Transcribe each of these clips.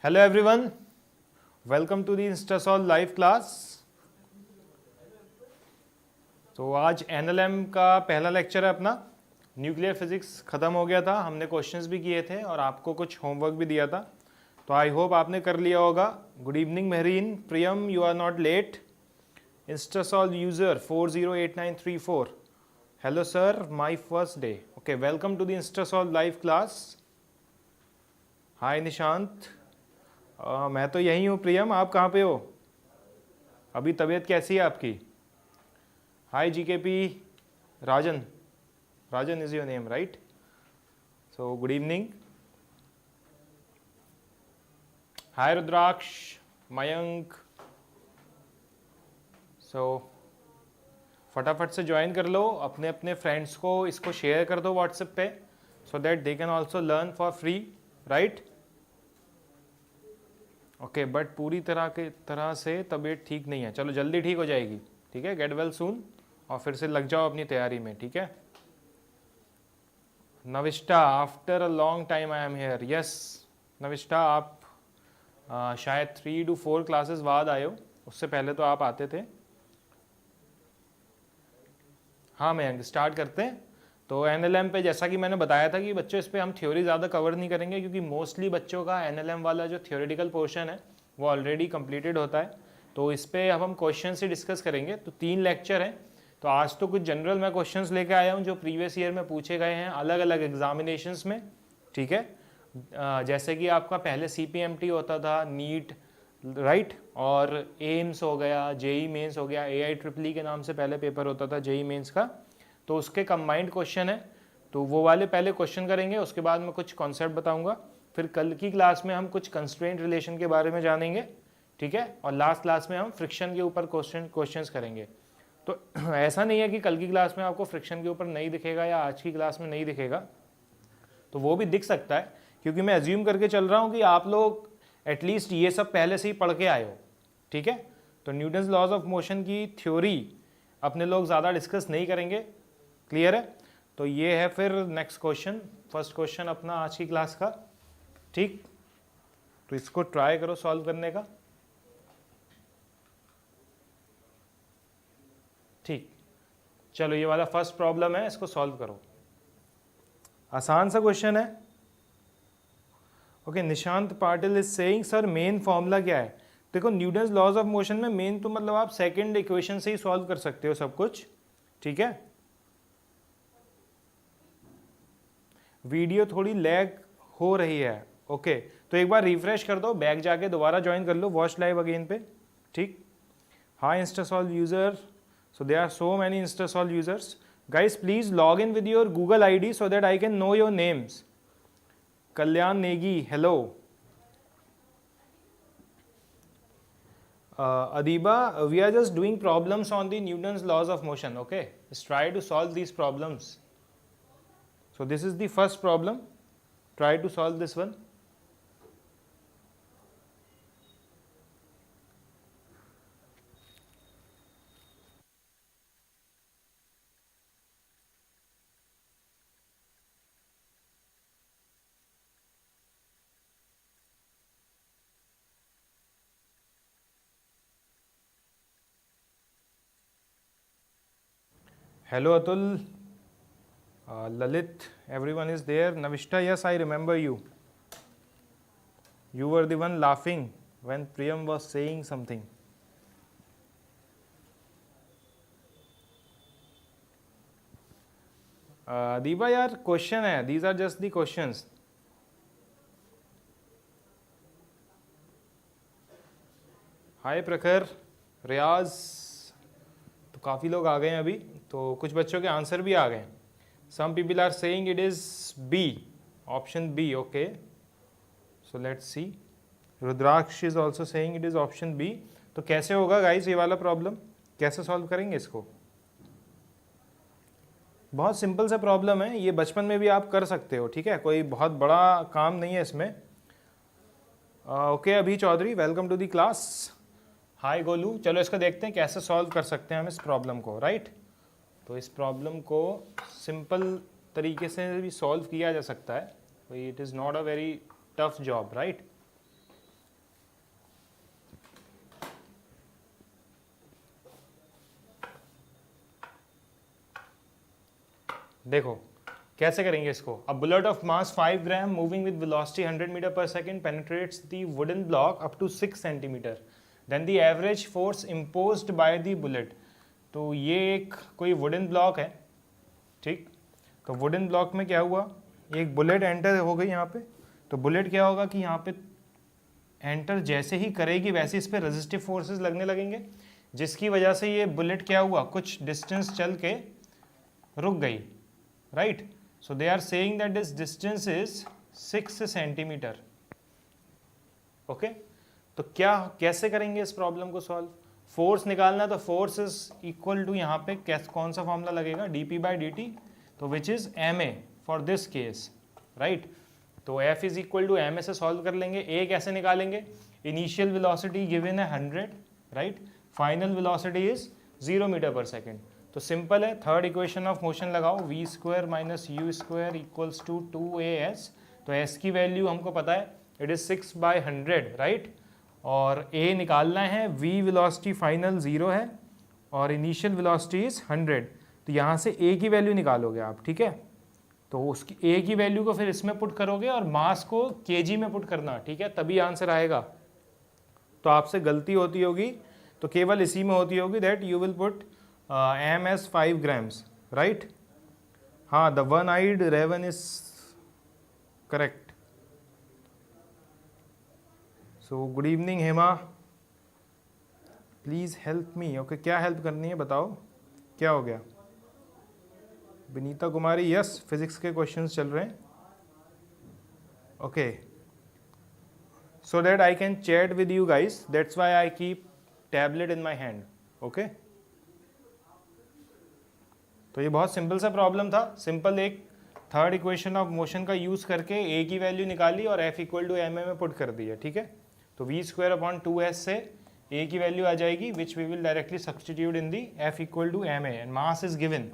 Hello everyone, welcome to the Instasolv live class. तो आज NLM का पहला लेक्चर है अपना। न्यूक्लियर फिजिक्स ख़त्म हो गया था, हमने क्वेश्चंस भी किए थे और आपको कुछ होमवर्क भी दिया था, तो आई होप आपने कर लिया होगा। Good evening Mehreen, Priyam, you are not late. Instasolv user 408934, hello sir, my first day. Okay, welcome to the Instasolv live class. Hi Nishant, मैं तो यहीं हूँ। प्रियम, आप कहाँ पे हो? अभी तबीयत कैसी है आपकी? Hi GKP, Rajan, Rajan is your name right? So good evening. Hi Rudraksh, Mayank. So फटाफट से ज्वाइन कर लो, अपने अपने फ्रेंड्स को इसको शेयर कर दो व्हाट्सएप पे, so that they can also learn for free, right? Okay, but पूरी तरह से तबीयत ठीक नहीं है। चलो जल्दी ठीक हो जाएगी, ठीक है? गेट वेल सून, और फिर से लग जाओ अपनी तैयारी में, ठीक है? Navishta, after a long time I am here. Yes Navishta, आप शायद 3 to 4 क्लासेस बाद आए हो, उससे पहले तो आप आते थे। हाँ मयंक, स्टार्ट करते हैं। तो एनएलएम पे जैसा कि मैंने बताया था कि बच्चों इस पे हम थ्योरी ज़्यादा कवर नहीं करेंगे, क्योंकि मोस्टली बच्चों का एनएलएम वाला जो थ्योरेटिकल पोर्शन है वो ऑलरेडी कंप्लीटेड होता है। तो इस पे अब हम क्वेश्चन से डिस्कस करेंगे। तो 3 लेक्चर हैं, तो आज तो कुछ जनरल मैं क्वेश्चंस लेके आया हूँ जो प्रीवियस ईयर में पूछे गए हैं अलग अलग एग्जामिनेशंस में, ठीक है? जैसे कि आपका पहले CPMT होता था, नीट, राइट, और एम्स हो गया, जेई मेंस हो गया, AIEEE के नाम से पहले पेपर होता था जेई मेंस का, तो उसके कंबाइंड क्वेश्चन है, तो वो वाले पहले क्वेश्चन करेंगे, उसके बाद मैं कुछ कॉन्सेप्ट बताऊंगा। फिर कल की क्लास में हम कुछ कंस्ट्रेंट रिलेशन के बारे में जानेंगे, ठीक है? और लास्ट क्लास में हम फ्रिक्शन के ऊपर क्वेश्चंस करेंगे। तो ऐसा नहीं है कि कल की क्लास में आपको फ्रिक्शन के ऊपर नहीं दिखेगा या आज की क्लास में नहीं दिखेगा, तो वो भी दिख सकता है, क्योंकि मैं एज्यूम करके चल रहा हूँ कि आप लोग एटलीस्ट ये सब पहले से ही पढ़ के आए हो, ठीक है? तो न्यूटन्स लॉज ऑफ मोशन की थ्योरी अपने लोग ज़्यादा डिस्कस नहीं करेंगे, क्लियर है? तो ये है फिर नेक्स्ट क्वेश्चन, फर्स्ट क्वेश्चन अपना आज की क्लास का, ठीक? तो इसको ट्राई करो सॉल्व करने का, ठीक? चलो ये वाला फर्स्ट प्रॉब्लम है, इसको सॉल्व करो। आसान सा क्वेश्चन है। Okay, Nishant Patil is saying sir main formula क्या है? देखो, न्यूटन्स लॉज ऑफ मोशन में मेन तो मतलब आप सेकंड इक्वेशन से ही सॉल्व कर सकते हो सब कुछ, ठीक है? वीडियो थोड़ी लैग हो रही है, ओके, तो एक बार रिफ्रेश कर दो, बैक जाके दोबारा ज्वाइन कर लो, वॉच लाइव अगेन पे, ठीक? Hi Instasolv user, so there are so many install users. Guys, please log in with your Google ID so that I can know your names. Kalyan Negi, hello. Adiba, we are just doing problems on the Newton's laws of motion, okay? Let's try to solve these problems. So this is the first problem. Try to solve this one. Hello Atul, Lalit, everyone is there. Navishta, yes, I remember you. You were the one laughing when Priyam was saying something. Deepa यार, question है, these are just the questions. Hi Prakhar, Riyaz, तो काफ़ी लोग आ गए हैं अभी, तो कुछ बच्चों के आंसर भी आ गए। Some people are saying it is B, option B, okay, so let's see. Rudraksh is also saying it is option B. तो कैसे होगा गाइज ये वाला प्रॉब्लम, कैसे सॉल्व करेंगे इसको? बहुत सिंपल सा प्रॉब्लम है, ये बचपन में भी आप कर सकते हो, ठीक है? कोई बहुत बड़ा काम नहीं है इसमें। Okay Abhi Chaudhary, welcome to the class. Hi Golu, चलो इसको देखते हैं कैसे सॉल्व कर सकते हैं हम इस प्रॉब्लम को, राइट? तो इस प्रॉब्लम को सिंपल तरीके से भी सॉल्व किया जा सकता है, it is not a very tough job, right? देखो कैसे करेंगे इसको। A bullet of mass 5 gram moving with velocity 100 metre per second penetrates the wooden block up to 6 centimetre, then the average force imposed by the bullet. तो ये एक कोई wooden block है, ठीक। तो वुडन ब्लॉक में क्या हुआ, एक बुलेट एंटर हो गई यहाँ पे। तो बुलेट क्या होगा कि यहाँ पे एंटर जैसे ही करेगी वैसे इस पे रेजिस्टिव फोर्सेस लगने लगेंगे, जिसकी वजह से ये बुलेट क्या हुआ, कुछ डिस्टेंस चल के रुक गई, right. So they are saying that this distance is 6 centimetre. Okay, तो क्या कैसे करेंगे इस प्रॉब्लम को सॉल्व। फोर्स निकालना, तो फोर्स इज इक्वल टू यहाँ पे कौन सा फॉर्मूला लगेगा, dp बाई dt, तो which is ma for this case, right. तो F is equal to ma से सॉल्व कर लेंगे। A कैसे निकालेंगे, इनिशियल वेलोसिटी गिवन है 100, right, final velocity is 0 metre पर सेकेंड। तो सिंपल है, थर्ड इक्वेशन ऑफ मोशन लगाओ, v square minus u square equals to 2as। तो s की वैल्यू हमको पता है, इट इज 6/100, राइट। और a निकालना है, v वेलोसिटी फाइनल 0 है और इनिशियल वेलोसिटी इज 100। तो यहाँ से a की वैल्यू निकालोगे आप, ठीक है। तो उसकी a की वैल्यू को फिर इसमें पुट करोगे और मास को kg में पुट करना, ठीक है, तभी आंसर आएगा। तो आपसे गलती होती होगी तो केवल इसी में होती होगी, that you will put m as 5 grams, right. हाँ, the one eyed raven is correct. So good evening Hema, please help me. Okay, क्या हेल्प करनी है बताओ, क्या हो गया। विनीता कुमारी, यस, फिजिक्स के क्वेश्चंस चल रहे हैं। Okay, so that I can chat with you guys, that's why I keep tablet in my hand. Okay, तो ये बहुत सिंपल सा प्रॉब्लम था। सिंपल एक थर्ड इक्वेशन ऑफ मोशन का यूज करके a की वैल्यू निकाली और F इक्वल टू ma में पुट कर दिया, ठीक है। तो v स्क्वायर अपॉन 2s से a की वैल्यू आ जाएगी, which we will directly substitute in the F equal to ma and mass is given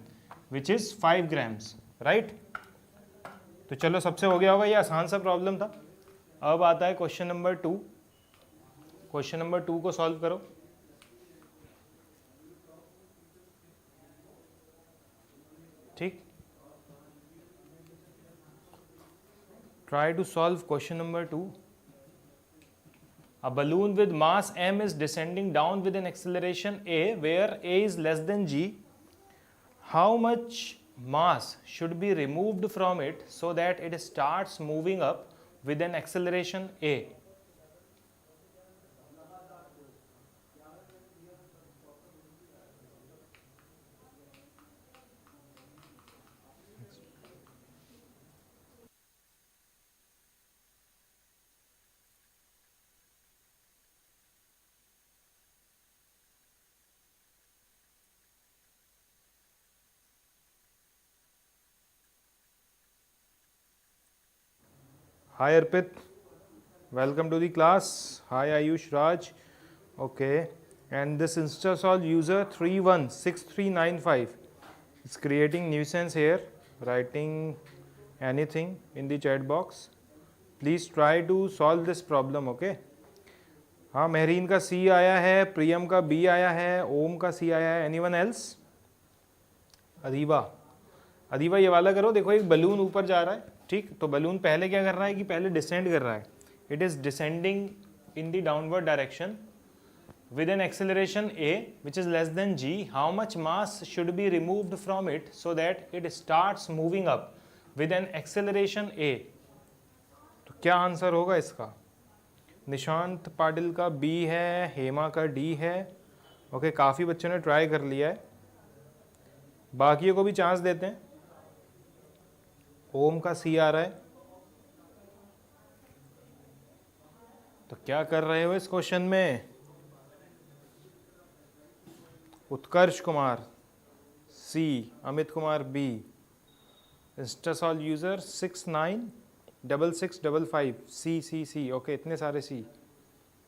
which is 5 grams, right. तो चलो, सबसे हो गया होगा, ये आसान सा प्रॉब्लम था। अब आता है क्वेश्चन नंबर 2। क्वेश्चन नंबर 2 को सॉल्व करो। ठीक, try to solve question number 2. A balloon with mass m is descending down with an acceleration a, where a is less than g. How much mass should be removed from it so that it starts moving up with an acceleration a? Hi Arpit, welcome to the class. Hi Ayush Raj. Okay, and this InstaSolve user 316395 is creating nuisance here, writing anything in the chat box. Please try to solve this problem. Okay. हाँ, मेहरीन का C आया है, प्रियम का B आया है, ओम का C आया है। Anyone else? अदीबा, अदीबा ये वाला करो। देखो, एक बलून ऊपर जा रहा है, ठीक। तो बलून पहले क्या कर रहा है कि पहले डिसेंड कर रहा है। It is descending in the downward direction with an acceleration a which is less than g. How much mass should be removed from it so that it starts moving up with an acceleration a? तो क्या answer होगा इसका। निशांत पाटिल का B है, हेमा का D है। Okay, काफ़ी बच्चों ने ट्राई कर लिया है, बाकियों को भी चांस देते हैं। ओम का C आ रहा है। तो क्या कर रहे हो इस क्वेश्चन में। Utkarsh Kumar C, Amit Kumar B, Instasolv user 696655 C। Okay, इतने सारे C,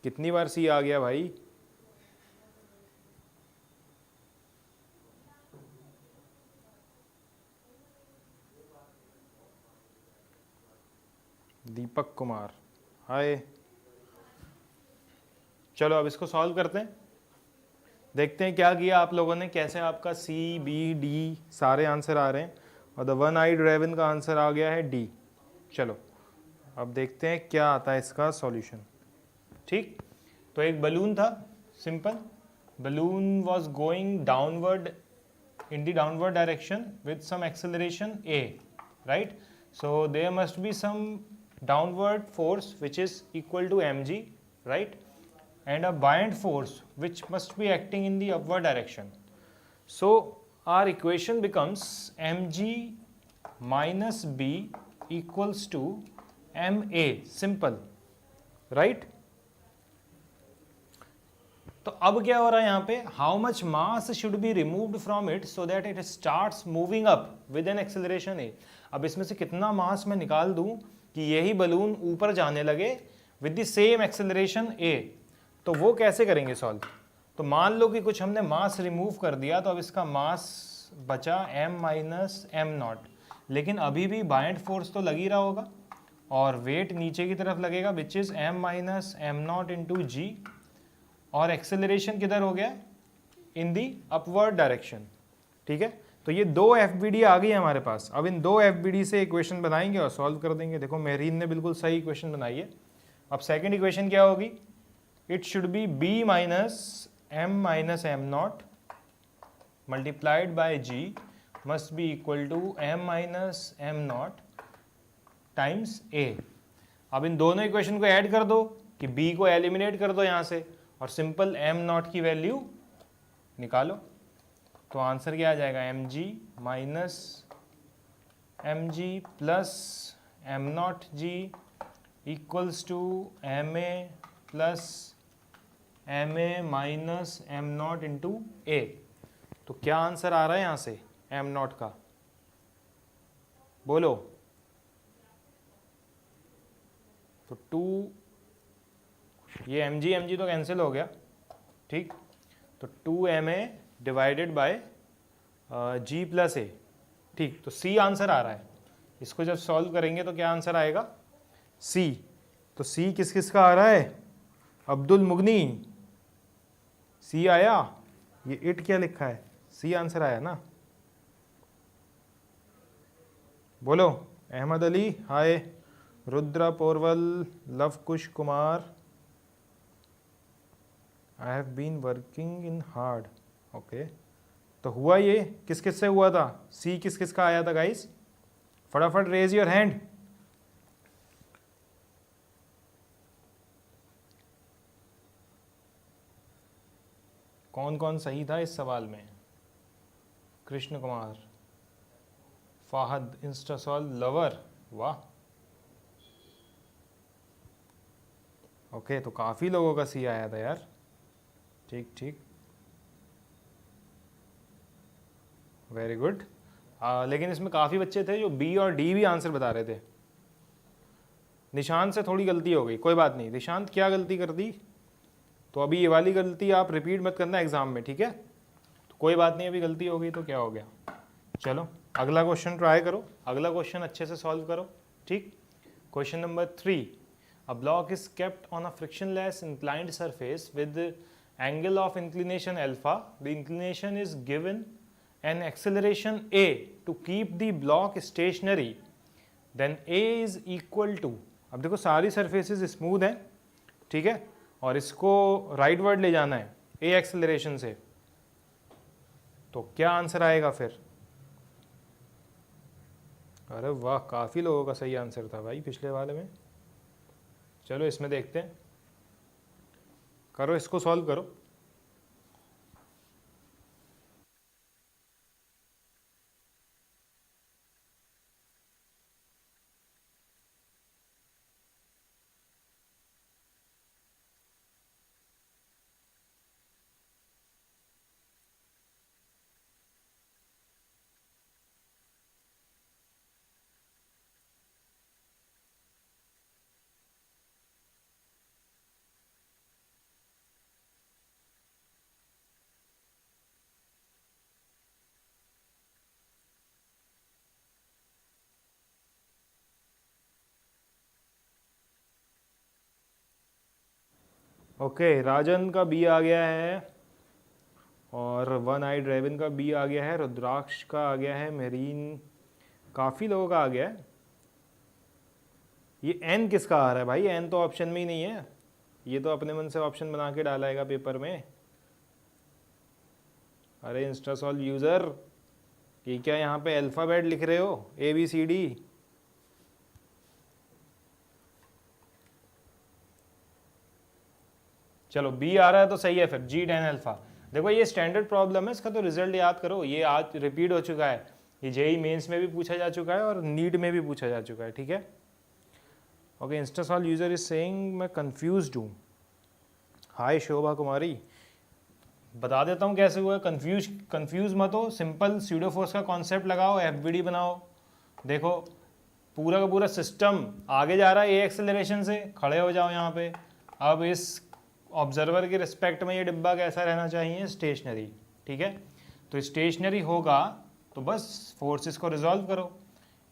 कितनी बार C आ गया भाई। दीपक कुमार, हाय। चलो अब इसको सॉल्व करते हैं, देखते हैं क्या किया आप लोगों ने, कैसे आपका C, B, D सारे आंसर आ रहे हैं। और द वन आइड रेवन का आंसर आ गया है डी। चलो अब देखते हैं क्या आता है इसका सॉल्यूशन। ठीक, तो एक बलून था, simple balloon was going downward in the downward direction with some acceleration a, right? So there must be some downward force which is equal to mg, right? And a buoyant force which must be acting in the upward direction. So our equation becomes mg minus b equals to ma, simple, right? तो अब क्या हो रहा है यहाँ पे, how much mass should be removed from it so that it starts moving up with an acceleration a. अब इसमें से कितना मास मैं निकाल दूं कि यही बलून ऊपर जाने लगे विद द सेम एक्सेलरेशन ए। तो वो कैसे करेंगे सॉल्व? तो मान लो कि कुछ हमने मास रिमूव कर दिया, तो अब इसका मास बचा m माइनस एम नॉट, लेकिन अभी भी बाइंड फोर्स तो लग ही रहा होगा और वेट नीचे की तरफ लगेगा which is m minus m naught into g, और एक्सेलरेशन किधर हो गया, इन दी अपवर्ड डायरेक्शन। ठीक है, तो ये दो एफबीडी आ गई हमारे पास। अब इन दो एफबीडी से इक्वेशन बनाएंगे और सॉल्व कर देंगे। देखो मेहरीन ने बिल्कुल सही इक्वेशन बनाई है। अब सेकंड इक्वेशन क्या होगी, it should be b minus m naught multiplied by g must be equal to m minus m naught times a। अब इन दोनों इक्वेशन को ऐड कर दो कि b को एलिमिनेट कर दो यहाँ से और सिंपल m नॉट की वैल्यू निकालो। तो आंसर क्या आ जाएगा, mg minus mg plus m naught g equals to ma plus ma minus m naught into a. तो क्या आंसर आ रहा है यहाँ से m नॉट का, बोलो? तो 2, ये mg तो कैंसिल हो गया, ठीक, तो 2ma divided by g plus a. ठीक, तो c आंसर आ रहा है। इसको जब सॉल्व करेंगे तो क्या आंसर आएगा, c। तो c किस किस का आ रहा है, अब्दुल मुगनी, c आया। ये इट क्या लिखा है, c आंसर आया ना, बोलो? Ahmad Ali hi, Rudra Porwal, Lav Kush Kumar, I have been working in hard. Okay, तो हुआ ये किस किस से हुआ था, सी किस किस का आया था गाइस? फटाफट रेज योर हैंड। कौन कौन सही था इस सवाल में? कृष्ण कुमार, फाहद, इंस्टासॉल लवर, वाह। ओके, तो काफी लोगों का सी आया था यार। ठीक ठीक, वेरी गुड। लेकिन इसमें काफ़ी बच्चे थे जो बी और डी भी आंसर बता रहे थे। निशांत से थोड़ी गलती हो गई, कोई बात नहीं। निशांत क्या गलती कर दी, तो अभी ये वाली गलती आप रिपीट मत करना एग्जाम में, ठीक है? तो कोई बात नहीं, अभी गलती हो गई तो क्या हो गया। चलो अगला क्वेश्चन ट्राई करो, अगला क्वेश्चन अच्छे से सॉल्व करो। ठीक, question number 3, a block is kept on a frictionless inclined surface with angle of inclination alpha. The inclination is given an acceleration a to keep the block stationary, then a is equal to, अब देखो सारी surfaces smooth हैं, ठीक है, और इसको right word ले जाना है a एक्सेलरेशन से, तो क्या आंसर आएगा फिर? अरे वाह, काफ़ी लोगों का सही आंसर था भाई पिछले वाले में। चलो इसमें देखते हैं, करो इसको सॉल्व करो। ओके, राजन का बी आ गया है और वन आइड रेवन का बी आ गया है, रुद्राक्ष का आ गया है, मेरीन काफ़ी लोगों का आ गया है। ये एन किसका आ रहा है भाई? एन तो ऑप्शन में ही नहीं है, ये तो अपने मन से ऑप्शन बना के डालाएगा पेपर में। अरे इंस्टासॉल्व यूज़र, ये क्या यहाँ पे अल्फ़ाबेट लिख रहे हो, ABCD? चलो बी आ रहा है तो सही है फिर, G10 अल्फ़ा। देखो ये स्टैंडर्ड प्रॉब्लम है, इसका तो रिजल्ट याद करो, ये आज रिपीट हो चुका है, ये जेई मेंस में भी पूछा जा चुका है और नीट में भी पूछा जा चुका है, ठीक है। ओके, इंस्टासॉल्व यूज़र इज सेइंग मैं कंफ्यूज्ड हूँ। हाय शोभा कुमारी, बता देता हूँ कैसे हुआ। कंफ्यूज मत हो, सिंपल स्यूडोफोर्स का कॉन्सेप्ट लगाओ, FBD बनाओ। देखो पूरा का पूरा सिस्टम आगे जा रहा है ए एक्सेलरेशन से, खड़े हो जाओ यहाँ पे। अब इस ऑब्जर्वर के रिस्पेक्ट में ये डिब्बा कैसा रहना चाहिए? स्टेशनरी, ठीक है। तो स्टेशनरी होगा तो बस फोर्सेस को रिजॉल्व करो।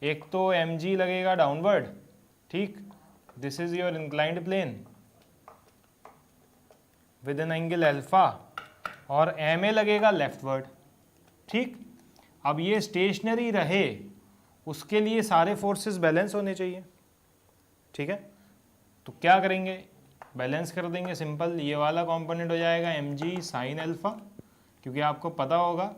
एक तो mg लगेगा डाउनवर्ड, ठीक, this is your inclined plane with an angle alpha, और ma लगेगा लेफ्टवर्ड, ठीक। अब ये स्टेशनरी रहे उसके लिए सारे फोर्सेस बैलेंस होने चाहिए, ठीक है। तो क्या करेंगे? बैलेंस कर देंगे, सिंपल। ये वाला कंपोनेंट हो जाएगा mg साइन अल्फा, क्योंकि आपको पता होगा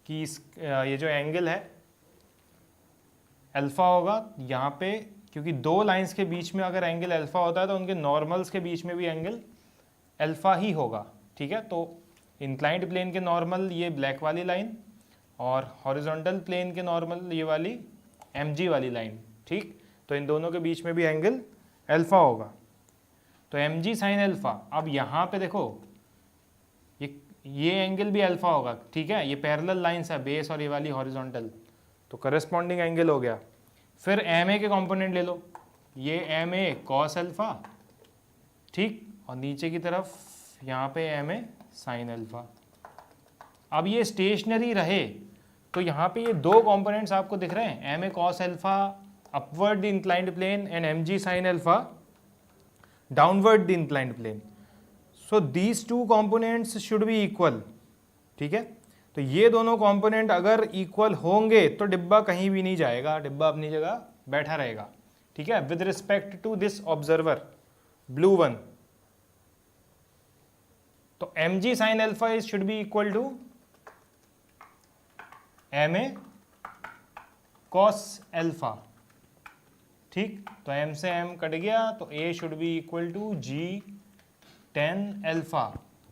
कि ये जो एंगल है अल्फा होगा यहाँ पे, क्योंकि दो लाइंस के बीच में अगर एंगल अल्फा होता है तो उनके नॉर्मल्स के बीच में भी एंगल अल्फा ही होगा, ठीक है। तो इंक्लाइंड प्लेन के नॉर्मल ये ब्लैक वाली लाइन, और हॉरिजॉन्टल प्लेन के नॉर्मल ये वाली mg वाली लाइन, ठीक। तो इन दोनों के बीच में भी एंगल अल्फा होगा, तो mg साइन अल्फा। अब यहाँ पे देखो ये एंगल भी अल्फा होगा, ठीक है। ये पैरेलल लाइंस है, बेस और ये वाली हॉरिजॉन्टल, तो करस्पॉन्डिंग एंगल हो गया। फिर ma के कंपोनेंट ले लो, ये ma कॉस अल्फा, ठीक, और नीचे की तरफ यहाँ पे ma साइन अल्फा। अब ये स्टेशनरी रहे तो यहाँ पे ये दो कंपोनेंट्स आपको दिख रहे हैं, ma cos alpha upward the inclined plane and mg sin alpha downward the inclined plane. So these two components should be equal, ठीक है। तो ये दोनों कंपोनेंट अगर इक्वल होंगे तो डिब्बा कहीं भी नहीं जाएगा, डिब्बा अपनी जगह बैठा रहेगा, ठीक है। With respect to this observer blue one, तो mg sin alpha is should be equal to ma cos alpha, ठीक। तो m से m कट गया, तो a should be equal to G10 alpha.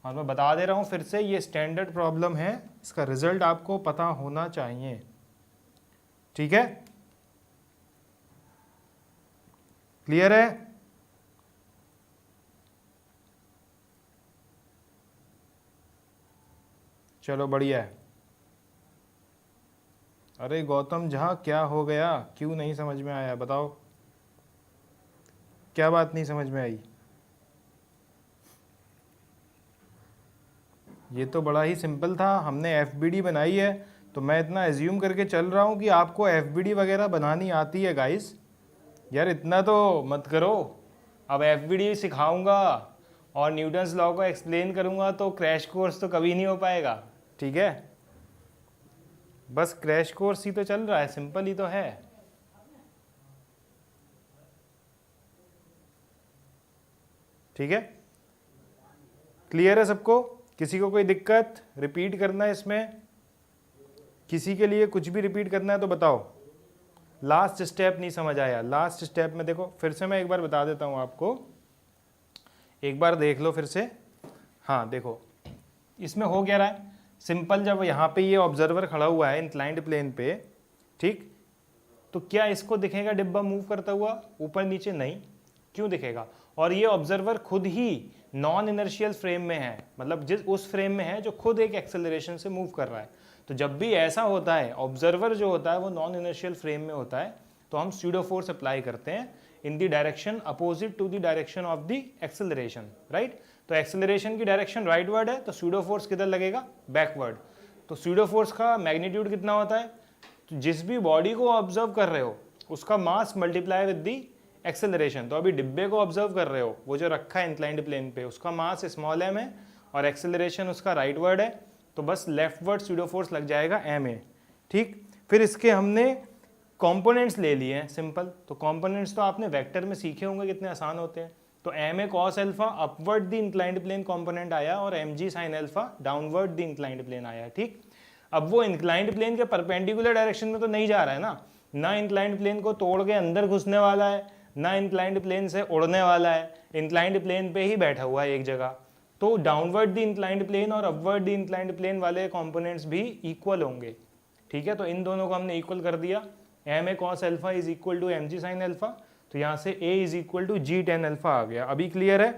और मैं बता दे रहा हूं फिर से, ये स्टैंडर्ड प्रॉब्लम है, इसका रिजल्ट आपको पता होना चाहिए, ठीक है। क्लियर है? चलो बढ़िया है। अरे गौतम झा क्या हो गया, क्यों नहीं समझ में आया? बताओ क्या बात नहीं समझ में आई? ये तो बड़ा ही सिंपल था, हमने FBD बनाई है, तो मैं इतना एज्यूम करके चल रहा हूँ कि आपको FBD वगैरह बनानी आती है गाइस। यार इतना तो मत करो। अब FBD सिखाऊंगा और न्यूटन्स लॉ को एक्सप्लेन करूंगा तो क्रैश कोर्स तो कभी नहीं हो पाएगा, ठीक है। बस क्रैश कोर्स ही तो चल रहा है, सिंपल ही तो है। ठीक है, क्लियर है सबको? किसी को कोई दिक्कत? रिपीट करना है इसमें? किसी के लिए कुछ भी रिपीट करना है तो बताओ। लास्ट स्टेप नहीं समझ आया? लास्ट स्टेप में देखो, फिर से मैं एक बार बता देता हूं आपको, एक बार देख लो फिर से। हाँ देखो, इसमें हो क्या रहा है, सिंपल, जब यहाँ पे ये ऑब्जर्वर खड़ा हुआ है इंक्लाइंड प्लेन पे, ठीक, तो क्या इसको दिखेगा डिब्बा मूव करता हुआ ऊपर नीचे? नहीं। क्यों दिखेगा? और ये ऑब्जर्वर खुद ही नॉन इनर्शियल फ्रेम में है, मतलब जिस उस फ्रेम में है जो खुद एक एक्सेलरेशन से मूव कर रहा है। तो जब भी ऐसा होता है, ऑब्जर्वर जो होता है वो नॉन इनर्शियल फ्रेम में होता है, तो हम स्यूडो फोर्स अप्लाई करते हैं in the direction opposite to the direction of the acceleration, right. तो एक्सेलरेशन की डायरेक्शन राइटवर्ड है, तो स्यूडो फोर्स किधर लगेगा? बैकवर्ड। तो स्यूडो फोर्स का मैग्नीट्यूड कितना होता है? तो जिस भी बॉडी को ऑब्जर्व कर रहे हो उसका मास मल्टीप्लाई विद दी एक्सेलरेशन। तो अभी डिब्बे को ऑब्जर्व कर रहे हो, वो जो रखा है इंक्लाइंड प्लेन पे, उसका मास स्मॉल m है और एक्सेलरेशन उसका राइटवर्ड है, तो बस लेफ्टवर्ड स्यूडो फोर्स लग जाएगा ma। ठीक, फिर इसके हमने कंपोनेंट्स ले लिए हैं सिंपल। तो कंपोनेंट्स तो आपने वेक्टर में सीखे होंगे कितने आसान होते हैं। तो m a cos alpha upward the inclined plane component आया और m g sine alpha downward the inclined plane आया। ठीक, अब वो इंक्लाइंड प्लेन के परपेंडिकुलर डायरेक्शन में तो नहीं जा रहा है ना इंक्लाइंड प्लेन को तोड़ के अंदर घुसने वाला है, ना इंक्लाइंड प्लेन से उड़ने वाला है, इंक्लाइंड प्लेन पे ही बैठा हुआ है एक जगह। तो डाउनवर्ड द इंक्लाइंड प्लेन और अपवर्ड द इंक्लाइंड प्लेन वाले कंपोनेंट्स भी इक्वल होंगे। ठीक है, तो इन दोनों को हमने इक्वल कर दिया। M a cos alpha is equal to m g sine alpha, तो यहां से a is equal to g tan alpha आ गया। अभी क्लियर है?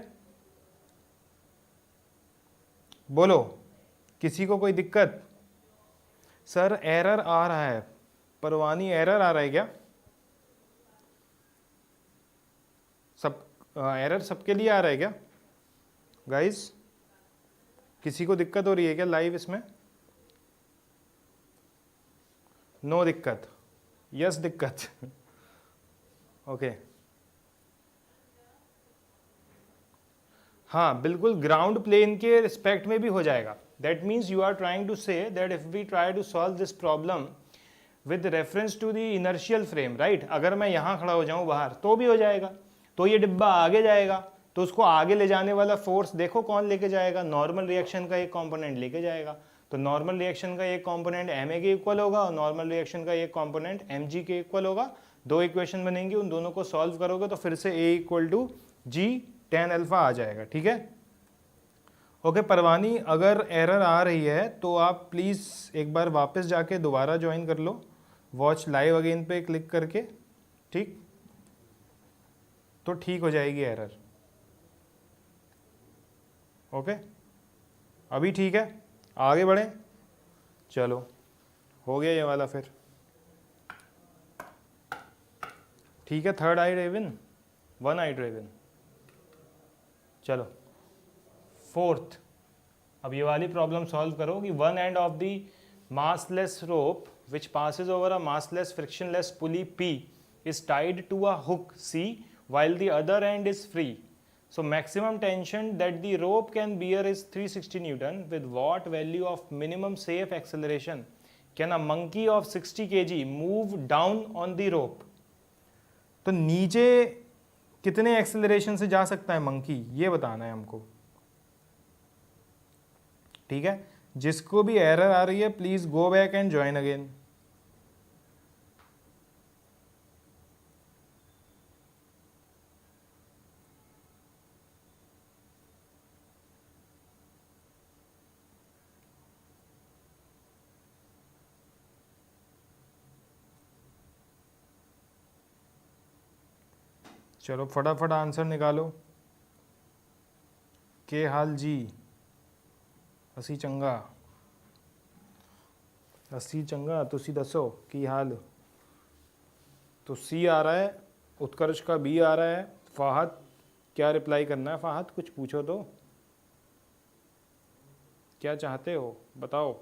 बोलो, किसी को कोई दिक्कत? सर एरर आ रहा है, परवानी एरर आ रहा है क्या? सब एरर सबके लिए आ रहा है क्या गाइस? किसी को दिक्कत हो रही है क्या लाइव इसमें? नो दिक्कत, यस दिक्कत ओके हाँ बिल्कुल, ग्राउंड प्लेन के रिस्पेक्ट में भी हो जाएगा। That means you are trying to say that if we try to solve this problem with reference to the inertial frame, right, अगर मैं यहाँ खड़ा हो जाऊँ बाहर तो भी हो जाएगा। तो ये डिब्बा आगे जाएगा तो उसको आगे ले जाने वाला फोर्स देखो कौन लेके जाएगा, नॉर्मल रिएक्शन का एक कंपोनेंट लेके जाएगा। तो नॉर्मल रिएक्शन का एक कंपोनेंट एम ए के इक्वल होगा और नॉर्मल रिएक्शन का एक कंपोनेंट एम जी के इक्वल होगा। दो इक्वेशन बनेंगी, उन दोनों को सॉल्व करोगे तो फिर से a equal to g tan alpha आ जाएगा। ठीक है, ओके परवानी, अगर एरर आ रही है तो आप प्लीज़ एक बार वापस जाके दोबारा ज्वाइन कर लो, वॉच लाइव अगेन पे क्लिक करके। ठीक, तो ठीक हो जाएगी एरर। ओके, अभी ठीक है, आगे बढ़ें। चलो, हो गया ये वाला फिर। ठीक है, थर्ड आई रेविन, वन आई रेविन। चलो फोर्थ, अब ये वाली प्रॉब्लम सॉल्व करो कि one end of the massless rope which passes over a massless frictionless pulley P is tied to a hook C while the other end is free. So maximum tension that the rope can bear is 360 Newton. With what value of minimum safe acceleration can a monkey of 60 kg move down on the rope? तो नीचे कितने acceleration से जा सकता है monkey, ये बताना है हमको। ठीक है, जिसको भी एरर आ रही है please go back and join again. चलो फटाफट आंसर निकालो। के हाल जी? असी चंगा, असी चंगा, तुसी दसो की हाल? तो सी आ रहा है, उत्कर्ष का बी आ रहा है। फाहद, क्या रिप्लाई करना है? फाहद कुछ पूछो तो, क्या चाहते हो बताओ,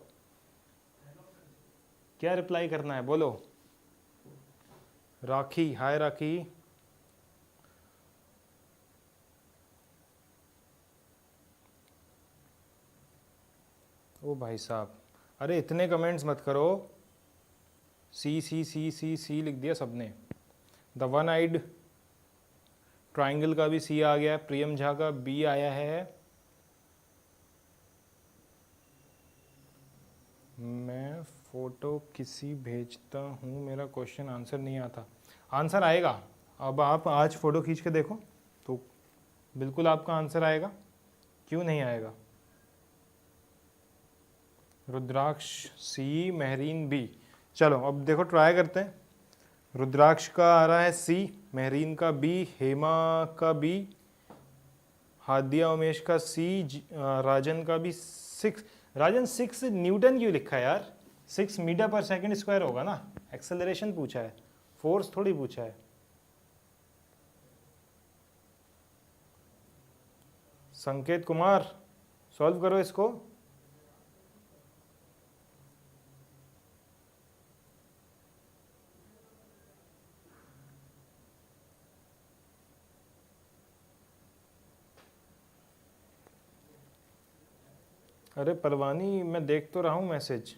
क्या रिप्लाई करना है बोलो। राखी, हाय राखी। ओ भाई साहब, अरे इतने कमेंट्स मत करो। सी सी सी सी सी लिख दिया सबने। द वन आइड ट्राइंगल का भी सी आ गया, प्रियम झा का बी आया है। मैं फोटो किसी भेजता हूँ, मेरा क्वेश्चन आंसर नहीं आता। आंसर आएगा, अब आप आज फ़ोटो खींच के देखो तो बिल्कुल आपका आंसर आएगा, क्यों नहीं आएगा। रुद्राक्ष सी, महरीन बी। चलो अब देखो ट्राई करते हैं। रुद्राक्ष का आ रहा है सी, महरीन का बी, हेमा का बी, हादिया उमेश का सी, राजन का भी 6। राजन 6 न्यूटन क्यों लिखा है यार? 6 मीटर पर सेकंड स्क्वायर होगा ना, एक्सेलरेशन पूछा है, फोर्स थोड़ी पूछा है। संकेत कुमार, सॉल्व करो इसको। अरे परवानी, मैं देख तो रहा हूँ message.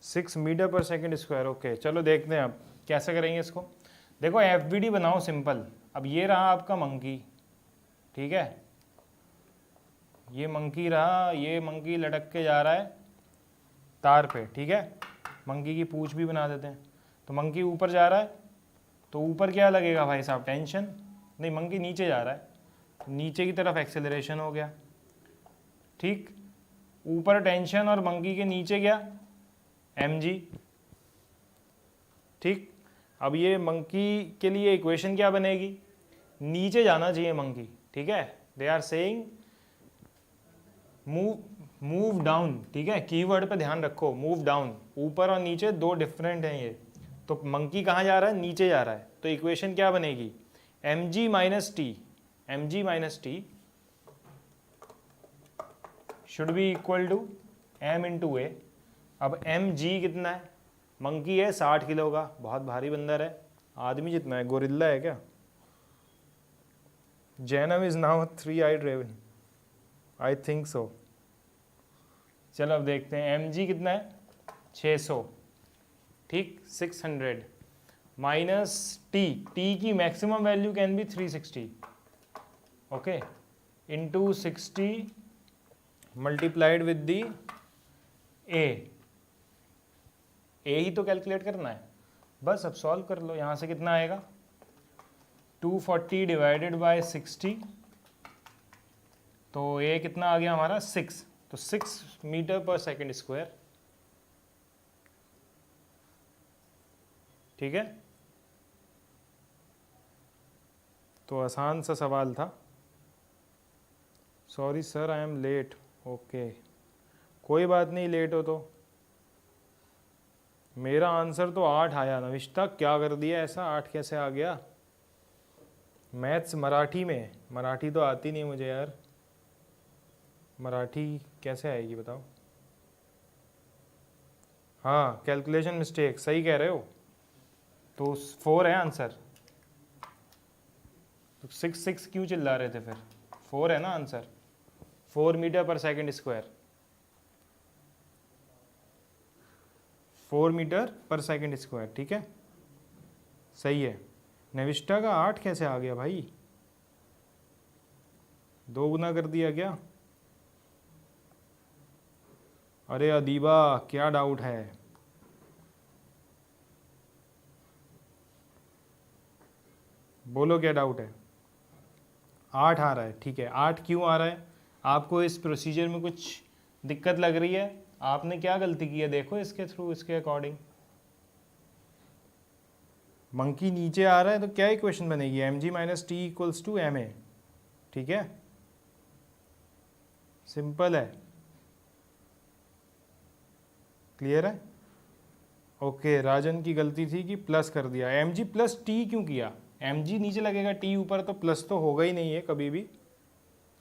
6 metre per second square. Okay चलो देखते हैं अब कैसे करेंगे इसको। देखो FBD बनाओ सिंपल। अब ये रहा आपका मंकी, ठीक है, ये मंकी रहा, ये मंकी लटक के जा रहा है तार पे, ठीक है। मंकी की पूंछ भी बना देते हैं। तो मंकी ऊपर जा रहा है, तो ऊपर क्या लगेगा भाई साहब, टेंशन। नहीं, मंकी नीचे जा रहा है, नीचे की तरफ एक्सेलरेशन हो गया, ठीक। ऊपर टेंशन और मंकी के नीचे क्या, mg, ठीक। अब ये मंकी के लिए इक्वेशन क्या बनेगी, नीचे जाना चाहिए मंकी, ठीक है। They are saying move down, ठीक है, कीवर्ड पे ध्यान रखो, मूव डाउन। ऊपर और नीचे दो डिफरेंट हैं ये। तो मंकी कहाँ जा रहा है, नीचे जा रहा है। तो इक्वेशन क्या बनेगी, mg minus T should be equal to m into a. अब mg कितना है, मंकी है 60 किलो का, बहुत भारी बंदर है, आदमी जितना है, गोरिल्ला है क्या। Jainam is now 3-eyed raven, I think so. चलो अब देखते हैं mg कितना है, 600, ठीक, 600 माइनस टी की maximum value can be 360, okay, into 60 multiplied with the a ही तो कैलकुलेट करना है बस। अब सॉल्व कर लो, यहाँ से कितना आएगा, 240 डिवाइडेड बाय 60, तो ए कितना आ गया हमारा 6, तो 6 मीटर पर सेकंड स्क्वायर, ठीक है। तो आसान सा सवाल था। Sorry sir I am late, okay कोई बात नहीं, लेट हो तो। मेरा आंसर तो 8 आया। नविष्टा क्या कर दिया ऐसा, 8 कैसे आ गया। मैथ्स मराठी में, मराठी तो आती नहीं मुझे यार, मराठी कैसे आएगी बताओ। हाँ कैलकुलेशन मिस्टेक, सही कह रहे हो। तो 4 है आंसर। तो 6 क्यों चिल्ला रहे थे फिर, 4 है ना answer, 4 metre per second square, 4 metre per second square, ठीक है, सही है। नविष्टा का 8 कैसे आ गया भाई, 2 गुना कर दिया क्या। अरे अदीबा क्या डाउट है, बोलो क्या डाउट है। 8 आ रहा है, ठीक है। 8 क्यों आ रहा है, आपको इस प्रोसीजर में कुछ दिक्कत लग रही है, आपने क्या गलती की है, देखो इसके थ्रू, इसके अकॉर्डिंग। मंकी नीचे आ रहा है तो क्या इक्वेशन बनेगी, mg minus T equals to ma, ठीक है, सिंपल है, क्लियर है। ओके राजन की गलती थी कि प्लस कर दिया, mg प्लस टी क्यों किया, mg नीचे लगेगा टी ऊपर, तो प्लस तो होगा ही नहीं है कभी भी,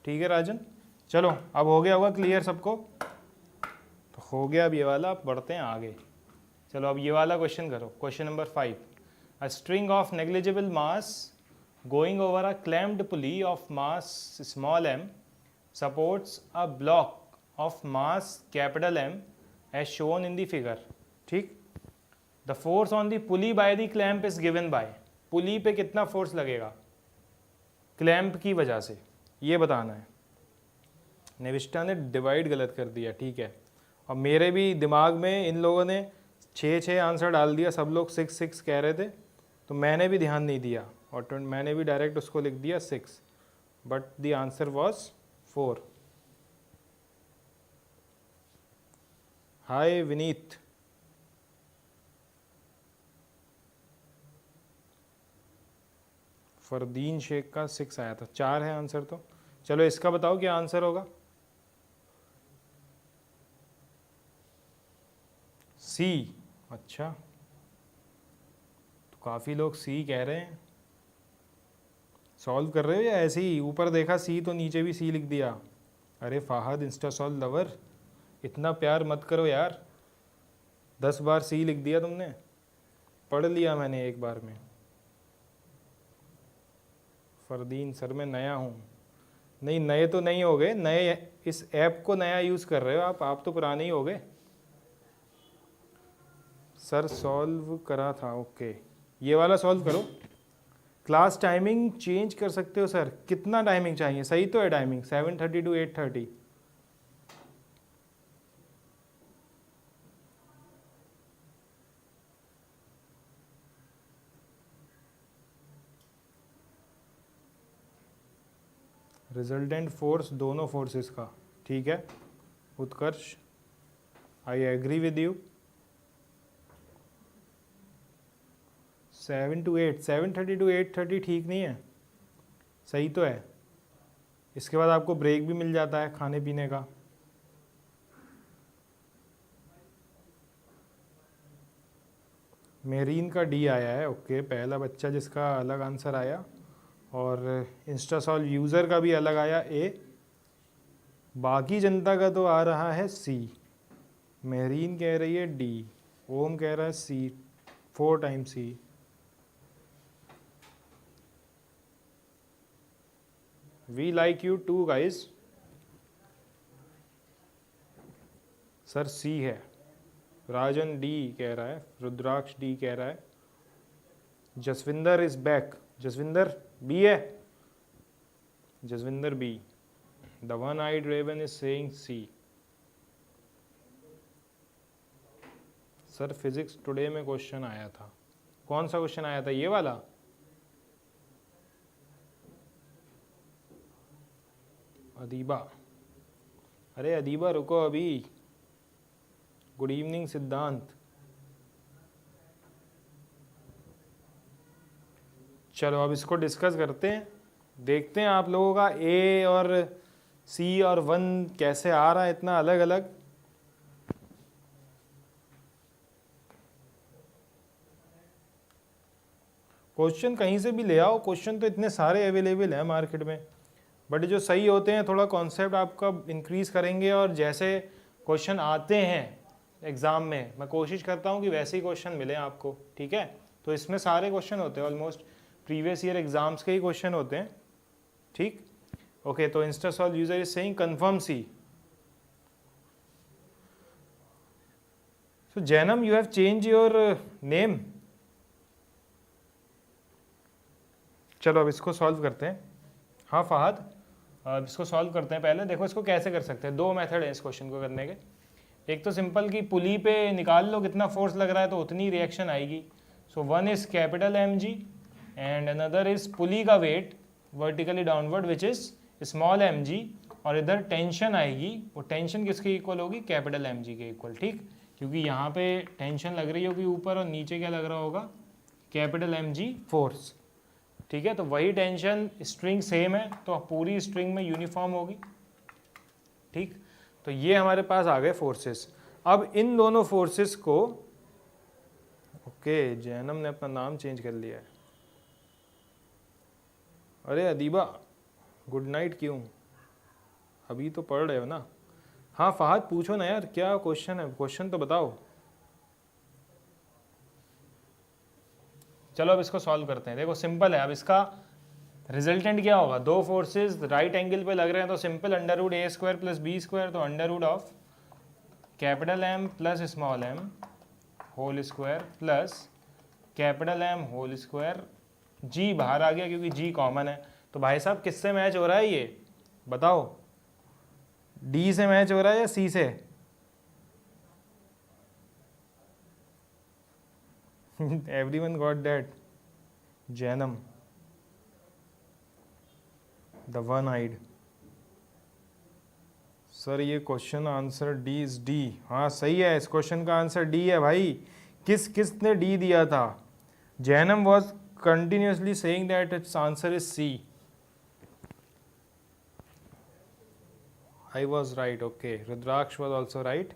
ठीक है राजन। चलो अब हो गया होगा क्लियर सबको, तो हो गया अब ये वाला। अब बढ़ते हैं आगे। चलो अब ये वाला क्वेश्चन करो, question number 5। A string of negligible mass going over a clamped pulley of mass small m supports a block of mass capital M as shown in the figure, ठीक। The force on the pulley by the clamp is given by, pulley पे कितना force लगेगा clamp की वजह से, ये बताना है। नेविस्टा ने डिवाइड गलत कर दिया, ठीक है। और मेरे भी दिमाग में इन लोगों ने 6 आंसर डाल दिया, सब लोग 6 कह रहे थे, तो मैंने भी ध्यान नहीं दिया और मैंने भी डायरेक्ट उसको लिख दिया 6, बट द आंसर वाज 4। हाय विनीत, फरदीन शेख का 6 आया था, 4 है आंसर। तो चलो इसका बताओ क्या आंसर होगा, सी। अच्छा तो काफ़ी लोग सी कह रहे हैं। सॉल्व कर रहे हो या ऐसे ही ऊपर देखा सी तो नीचे भी सी लिख दिया। अरे फाहद इंस्टा सॉल्व लवर, इतना प्यार मत करो यार, 10 बार सी लिख दिया तुमने, पढ़ लिया मैंने एक बार में। फरदीन सर मैं नया हूँ, नहीं नए तो नहीं हो गए, नए इस ऐप को नया यूज़ कर रहे हो आप तो पुराने ही हो गए। सर सॉल्व करा था, ओके ये वाला सॉल्व करो। क्लास टाइमिंग चेंज कर सकते हो सर, कितना टाइमिंग चाहिए? सही तो है टाइमिंग 7:30 to 8:30। रिजल्टेंट फोर्स दोनों फोर्सेस का, ठीक है Utkarsh, I agree with you. 7:30 to 8:30 ठीक नहीं है, सही तो है। इसके बाद आपको ब्रेक भी मिल जाता है खाने पीने का। मेरीन का डी आया है, ओके पहला बच्चा जिसका अलग आंसर आया, और इंस्टासॉल्व यूज़र का भी अलग आया ए। बाकी जनता का तो आ रहा है सी। मेरीन कह रही है डी, ओम कह रहा है C, 4 time C. We like you too guys. Sir C है। राजन डी कह रहा है, रुद्राक्ष डी कह रहा है, Jaswinder is back, Jaswinder B है, Jaswinder B. The one eyed raven is saying C. Sir physics today में क्वेश्चन आया था, कौन सा क्वेश्चन आया था? ये वाला? अदीबा, अरे अदीबा रुको अभी। गुड इवनिंग सिद्धांत। चलो अब इसको डिस्कस करते हैं, देखते हैं आप लोगों का ए और सी और 1 कैसे आ रहा है इतना अलग अलग। क्वेश्चन कहीं से भी ले आओ, क्वेश्चन तो इतने सारे अवेलेबल हैं मार्केट में, बट जो सही होते हैं थोड़ा कॉन्सेप्ट आपका इंक्रीज करेंगे, और जैसे क्वेश्चन आते हैं एग्ज़ाम में मैं कोशिश करता हूँ कि वैसे ही क्वेश्चन मिले आपको, ठीक है। तो इसमें सारे क्वेश्चन होते हैं, ऑलमोस्ट प्रीवियस ईयर एग्जाम्स के ही क्वेश्चन होते हैं, ठीक। ओके तो Instasolv user is saying confirm C. So Jainam you have change your name. चलो अब इसको सॉल्व करते हैं। हाँ फहद, अब इसको सॉल्व करते हैं। पहले देखो इसको कैसे कर सकते हैं, 2 मेथड है इस क्वेश्चन को करने के। एक तो सिंपल कि पुली पे निकाल लो कितना फोर्स लग रहा है तो उतनी रिएक्शन आएगी। So 1 is capital mg and another is pulley का weight vertically downward which is small mg, और इधर टेंशन आएगी, वो टेंशन किसके इक्वल होगी? कैपिटल mg के इक्वल, ठीक। क्योंकि यहाँ पे टेंशन लग रही होगी ऊपर और नीचे क्या लग रहा होगा? कैपिटल mg फोर्स, ठीक है। तो वही टेंशन स्ट्रिंग सेम है तो पूरी स्ट्रिंग में यूनिफॉर्म होगी, ठीक। तो ये हमारे पास आ गए फोर्सेस। अब इन दोनों फोर्सेस को, ओके जैनम ने अपना नाम चेंज कर लिया है। अरे अदीबा गुड नाइट, क्यों अभी तो पढ़ रहे हो ना? हाँ फहद पूछो ना यार, क्या क्वेश्चन है, क्वेश्चन तो बताओ। चलो अब इसको सॉल्व करते हैं। देखो सिंपल है, अब इसका रिजल्टेंट क्या होगा? 2 फोर्सेस राइट एंगल पे लग रहे हैं तो सिंपल √a² + b², तो √ capital M plus small m whole square plus capital M whole square. g बाहर आ गया क्योंकि g कॉमन है। तो भाई साहब किससे मैच हो रहा है ये बताओ? d से मैच हो रहा है या c से? Everyone got that? Jainam the one eyed. Sir ये question answer D is D. हाँ सही है, इस क्वेश्चन का आंसर डी है भाई। किसने डी दिया था? Jainam was continuously saying that it's answer is C. I was right, okay. Rudraksh was also right.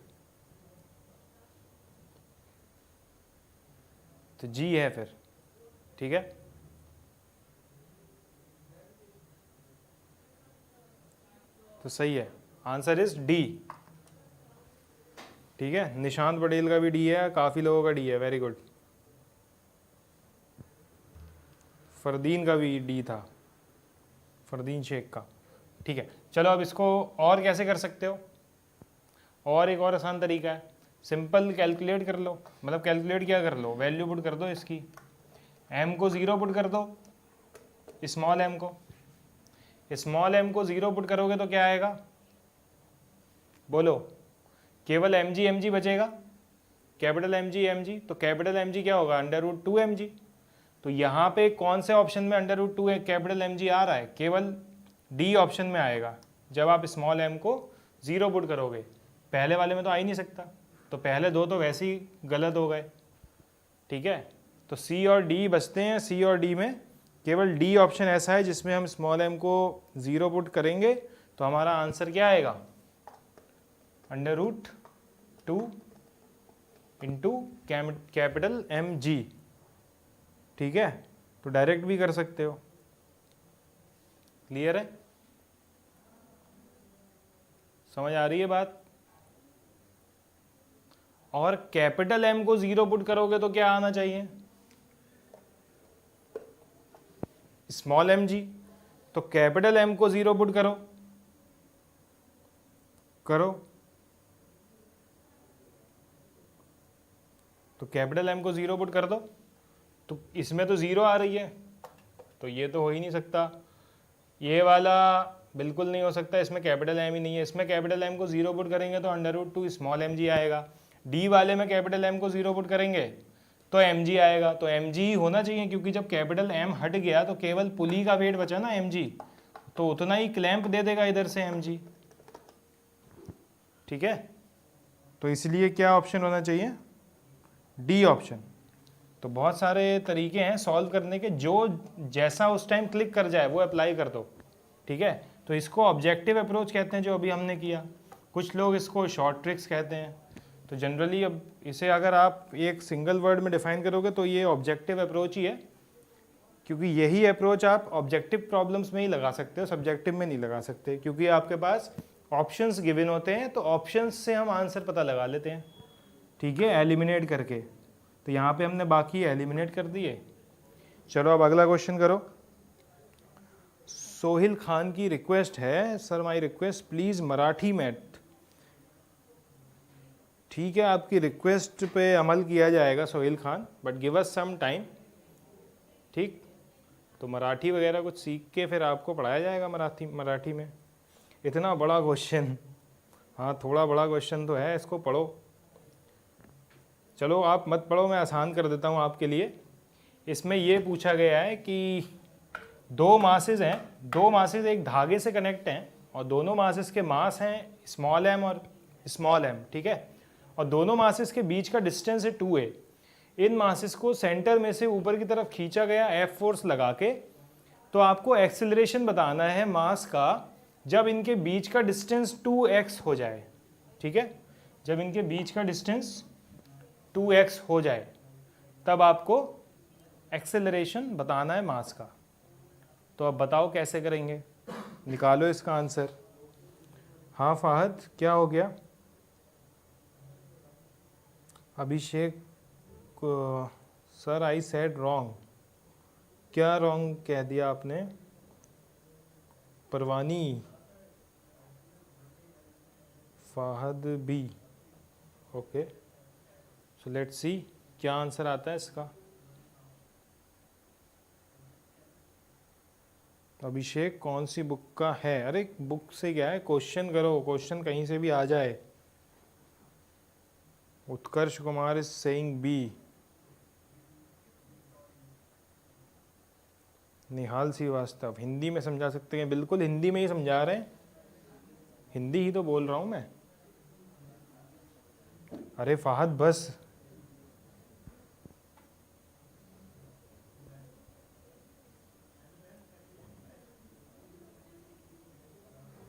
तो जी है फिर, ठीक है। तो सही है, आंसर इज डी, ठीक है। निशांत पटेल का भी डी है, काफी लोगों का डी है, वेरी गुड। फरदीन का भी डी था, फरदीन शेख का, ठीक है। चलो अब इसको और कैसे कर सकते हो? और एक और आसान तरीका है, सिंपल कैलकुलेट कर लो, मतलब कैलकुलेट क्या कर लो, वैल्यू पुट कर दो इसकी, m को 0 पुट कर दो, स्मॉल m को, स्मॉल m को 0 पुट करोगे तो क्या आएगा, बोलो, केवल mg बचेगा, कैपिटल mg, तो कैपिटल mg क्या होगा, √2mg। तो यहाँ पे कौन से ऑप्शन में √2 है कैपिटल mg आ रहा है, केवल डी ऑप्शन में आएगा जब आप स्मॉल m को 0 पुट करोगे, पहले वाले में तो आ ही नहीं सकता, तो पहले दो तो वैसे ही गलत हो गए, ठीक है। तो सी और डी बचते हैं, सी और डी में केवल डी ऑप्शन ऐसा है जिसमें हम स्मॉल m को 0 पुट करेंगे तो हमारा आंसर क्या आएगा, √2 इंटू कैपिटल mg, ठीक है। तो डायरेक्ट भी कर सकते हो, क्लियर है, समझ आ रही है बात। और कैपिटल M को 0 पुट करोगे तो क्या आना चाहिए, स्मॉल mg, तो कैपिटल M को 0 पुट करो, तो कैपिटल M को 0 पुट कर दो, तो इसमें तो 0 आ रही है, तो ये तो हो ही नहीं सकता, ये वाला बिल्कुल नहीं हो सकता, इसमें कैपिटल M ही नहीं है, इसमें कैपिटल M को 0 पुट करेंगे तो √2 स्मॉल mg आएगा, डी वाले में कैपिटल M को 0 पुट करेंगे तो mg आएगा, तो mg ही होना चाहिए क्योंकि जब कैपिटल M हट गया तो केवल पुली का वेट बचा ना mg, तो उतना ही क्लैंप दे देगा इधर से mg, ठीक है। तो इसलिए क्या ऑप्शन होना चाहिए, डी ऑप्शन। तो बहुत सारे तरीके हैं सॉल्व करने के, जो जैसा उस टाइम क्लिक कर जाए वो अप्लाई कर दो, ठीक है। तो इसको ऑब्जेक्टिव अप्रोच कहते हैं जो अभी हमने किया, कुछ लोग इसको शॉर्ट ट्रिक्स कहते हैं। तो जनरली अब इसे अगर आप एक सिंगल वर्ड में डिफाइन करोगे तो ये ऑब्जेक्टिव अप्रोच ही है, क्योंकि यही अप्रोच आप ऑब्जेक्टिव प्रॉब्लम्स में ही लगा सकते हो, सब्जेक्टिव में नहीं लगा सकते, क्योंकि आपके पास ऑप्शंस गिवन होते हैं, तो ऑप्शंस से हम आंसर पता लगा लेते हैं, ठीक है, एलिमिनेट करके। तो यहाँ पे हमने बाकी एलिमिनेट कर दिए। चलो अब अगला क्वेश्चन करो। सोहिल खान की रिक्वेस्ट है, sir my request please Marathi math. ठीक है, आपकी रिक्वेस्ट पे अमल किया जाएगा Sohil Khan, but give us some time, ठीक। तो मराठी वगैरह कुछ सीख के फिर आपको पढ़ाया जाएगा मराठी में। इतना बड़ा क्वेश्चन, हाँ थोड़ा बड़ा क्वेश्चन तो है, इसको पढ़ो। चलो आप मत पढ़ो, मैं आसान कर देता हूँ आपके लिए। इसमें ये पूछा गया है कि दो मासेस हैं, दो मासेस एक धागे से कनेक्ट हैं और दोनों मासेस के मास हैं स्मॉल m और स्मॉल m, ठीक है। और दोनों मासेस के बीच का डिस्टेंस है 2a। इन मासेस को सेंटर में से ऊपर की तरफ खींचा गया F फोर्स लगा के, तो आपको एक्सेलरेशन बताना है मास का जब इनके बीच का डिस्टेंस 2x हो जाए, ठीक है। जब इनके बीच का डिस्टेंस 2x हो जाए तब आपको एक्सेलरेशन बताना है मास का। तो अब बताओ कैसे करेंगे, निकालो इसका आंसर। हाँ फाहद, क्या हो गया? Abhishek sir I said wrong. क्या रॉन्ग कह दिया आपने? Parwani, Fahad B, okay. So let's see क्या आंसर आता है इसका। अभिषेक कौन सी बुक का है? अरे बुक से क्या है, क्वेश्चन करो, क्वेश्चन कहीं से भी आ जाए। उत्कर्ष कुमार इज सेइंग बी। निहाल श्रीवास्तव, हिंदी में समझा सकते हैं? बिल्कुल हिंदी में ही समझा रहे हैं, हिंदी ही तो बोल रहा हूं मैं। अरे फाहद बस,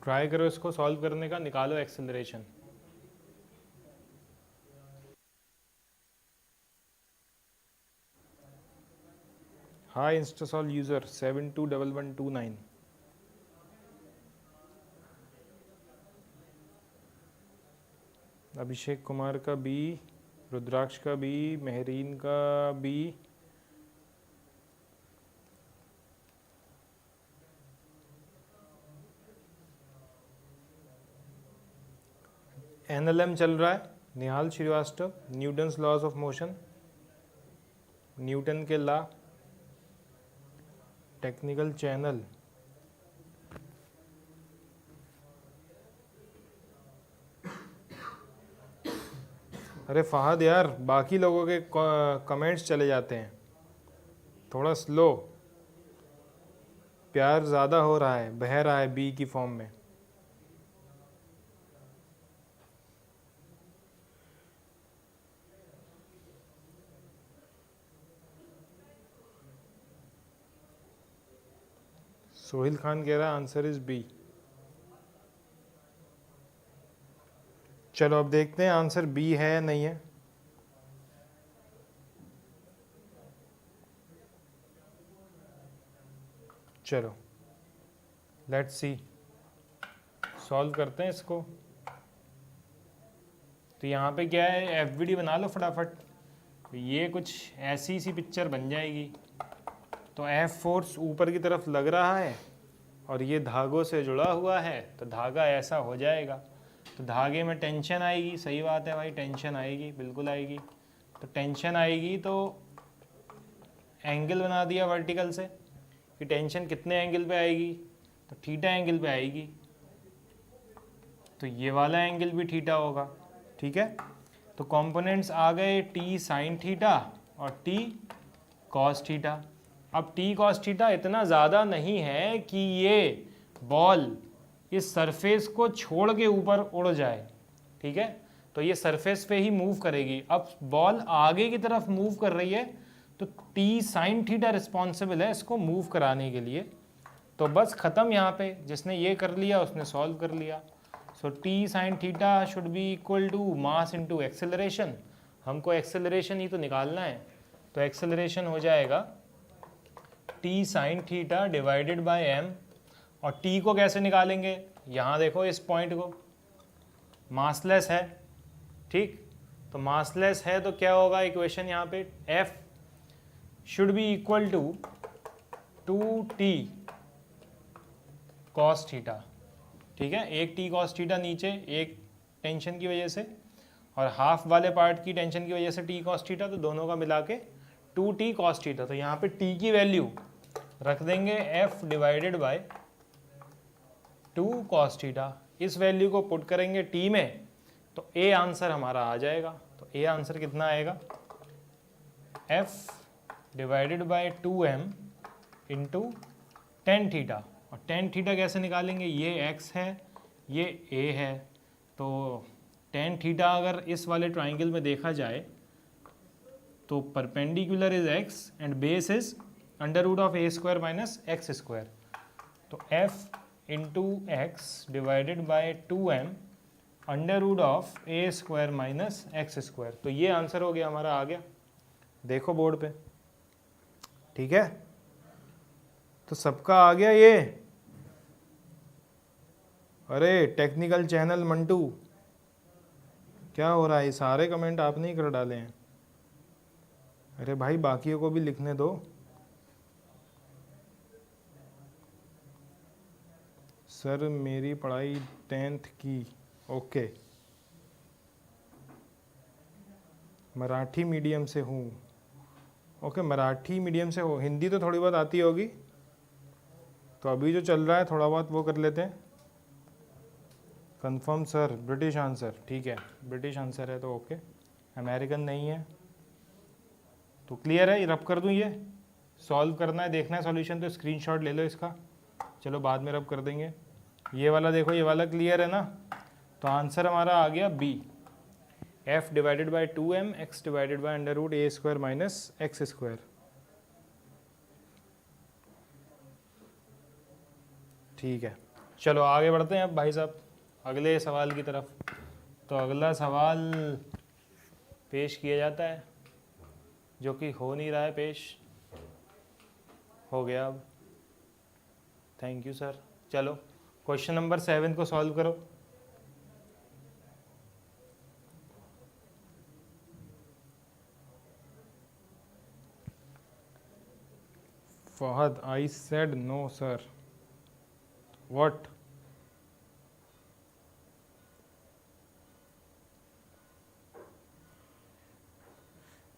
ट्राई करो इसको सॉल्व करने का, निकालो एक्सेलरेशन। हाय इंस्टासॉल यूजर 721129। अभिषेक कुमार का बी, रुद्राक्ष का बी, मेहरीन का बी, एनएलएम चल रहा है। Nihal Srivastava, Newton's laws of motion, Newton के लॉ, टेक्निकल चैनल, अरे फहद यार बाकी लोगों के कमेंट्स चले जाते हैं, थोड़ा स्लो, प्यार ज़्यादा हो रहा है, बह रहा है बी की फॉर्म में। सोहिल खान कह रहा है आंसर इज बी। चलो अब देखते हैं आंसर बी है या नहीं है। चलो लेट्स सी, सॉल्व करते हैं इसको। तो यहाँ पे क्या है, एफबीडी बना लो फटाफट। ये कुछ ऐसी सी पिक्चर बन जाएगी। तो एफ फोर्स ऊपर की तरफ लग रहा है और ये धागों से जुड़ा हुआ है, तो धागा ऐसा हो जाएगा। तो धागे में टेंशन आएगी, सही बात है भाई, टेंशन आएगी, बिल्कुल आएगी। तो टेंशन आएगी तो एंगल बना दिया वर्टिकल से कि टेंशन कितने एंगल पे आएगी, तो थीटा एंगल पे आएगी। तो ये वाला एंगल भी थीटा होगा, ठीक है। तो कंपोनेंट्स आ गए टी साइन थीटा और टी कॉस थीटा। अब टी कॉस थीटा इतना ज़्यादा नहीं है कि ये बॉल इस सरफेस को छोड़ के ऊपर उड़ जाए, ठीक है। तो ये सरफेस पे ही मूव करेगी। अब बॉल आगे की तरफ मूव कर रही है, तो टी साइन थीटा रिस्पॉन्सिबल है इसको मूव कराने के लिए। तो बस ख़त्म यहाँ पे, जिसने ये कर लिया उसने सॉल्व कर लिया। So T sine theta should be equal to mass into acceleration. हमको एक्सेलरेशन ही तो निकालना है, तो एक्सेलरेशन हो जाएगा T sine theta divided by M. और टी को कैसे निकालेंगे, यहाँ देखो इस पॉइंट को, मासलेस है, ठीक। तो मासलेस है तो क्या होगा इक्वेशन यहाँ पे, F should be equal to 2t cos theta, ठीक है। एक टी कॉस थीटा नीचे, एक टेंशन की वजह से और हाफ वाले पार्ट की टेंशन की वजह से टी कॉस थीटा, तो दोनों का मिला के 2t कॉस थीटा। तो यहाँ पे टी की वैल्यू रख देंगे f divided by 2 cos theta. इस वैल्यू को पुट करेंगे t में, तो a आंसर हमारा आ जाएगा। तो a आंसर कितना आएगा, f divided by 2m into tan theta. और टेन थीटा कैसे निकालेंगे, ये x है, ये a है। तो टेन थीटा अगर इस वाले ट्राइंगल में देखा जाए तो perpendicular is x and base is under root of a square minus x square. तो f into x divided by 2m under root of a square minus x square. तो ये आंसर हो गया हमारा, आ गया, देखो बोर्ड पे, ठीक है। तो सबका आ गया ये। अरे टेक्निकल चैनल मंटू, क्या हो रहा है, ये सारे कमेंट आपने ही कर डाले हैं। अरे भाई बाकियों को भी लिखने दो। सर मेरी पढ़ाई 10th की, ओके, मराठी मीडियम से हूँ, ओके, मराठी मीडियम से हो, हिंदी तो थोड़ी बहुत आती होगी। तो अभी जो चल रहा है थोड़ा बहुत वो कर लेते हैं। कंफर्म सर, ब्रिटिश आंसर, ठीक है, ब्रिटिश आंसर है तो ओके, अमेरिकन नहीं है। तो क्लियर है, रब कर दूँ, ये सॉल्व करना है, देखना है सॉल्यूशन, तो स्क्रीनशॉट ले लो इसका। चलो बाद में रब कर देंगे। ये वाला देखो, ये वाला क्लियर है ना। तो आंसर हमारा आ गया B, f divided by 2m x divided by under root a square minus x square. ठीक है, चलो आगे बढ़ते हैं अब भाई साहब अगले सवाल की तरफ। तो अगला सवाल पेश किया जाता है, जो कि हो नहीं रहा है पेश, हो गया अब, थैंक यू सर। चलो क्वेश्चन नंबर 7 को सॉल्व करो। Fahad, I said no sir, what?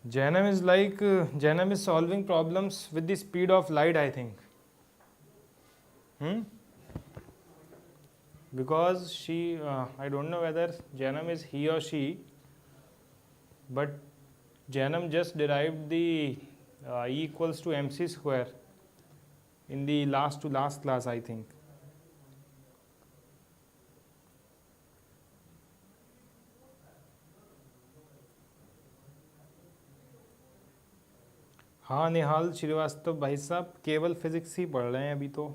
Janam is like Janam is solving problems with the speed of light, I think. Because she, I don't know whether Janam is he or she, but Janam just derived the E equals to mc square in the last to last class, I think. हाँ निहाल श्रीवास्तव भाई साहब केवल physics ही पढ़ रहे हैं अभी तो.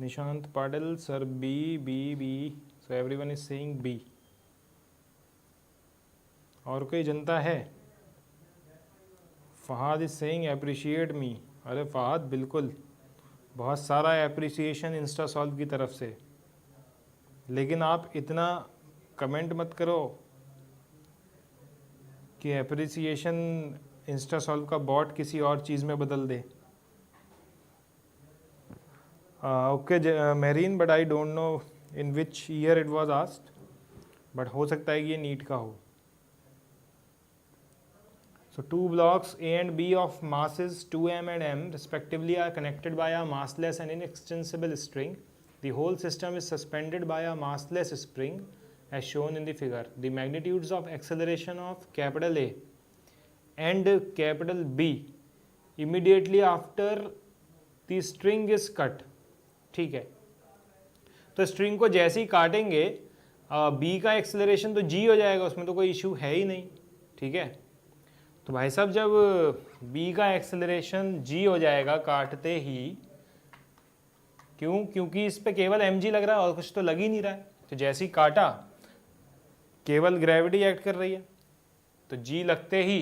Nishant Patil sir B B B, so everyone is saying B. और कोई जनता है? Fahad is saying appreciate me. अरे फहाद बिल्कुल, बहुत सारा एप्रिसिएशन इंस्टा सॉल्व की तरफ से, लेकिन आप इतना कमेंट मत करो कि एप्रिसिएशन इंस्टा सॉल्व का बॉट किसी और चीज़ में बदल दे. Okay Mehreen, but I don't know in which year it was asked, but हो सकता है कि ये नीट का हो. So two blocks A and B of masses 2m and m respectively are connected by a massless and inextensible string. The whole system is suspended by a massless spring as shown in the figure. The magnitudes of acceleration of capital A and capital B immediately after the string is cut. ठीक है, तो string को जैसे ही काटेंगे B का acceleration तो G हो जाएगा, उसमें तो कोई इशू है ही नहीं. ठीक है, तो भाई साहब जब B का एक्सेलरेशन G हो जाएगा काटते ही, क्योंकि इस पे केवल mg लग रहा है और कुछ तो लग ही नहीं रहा है. तो जैसे ही काटा केवल ग्रेविटी एक्ट कर रही है, तो G लगते ही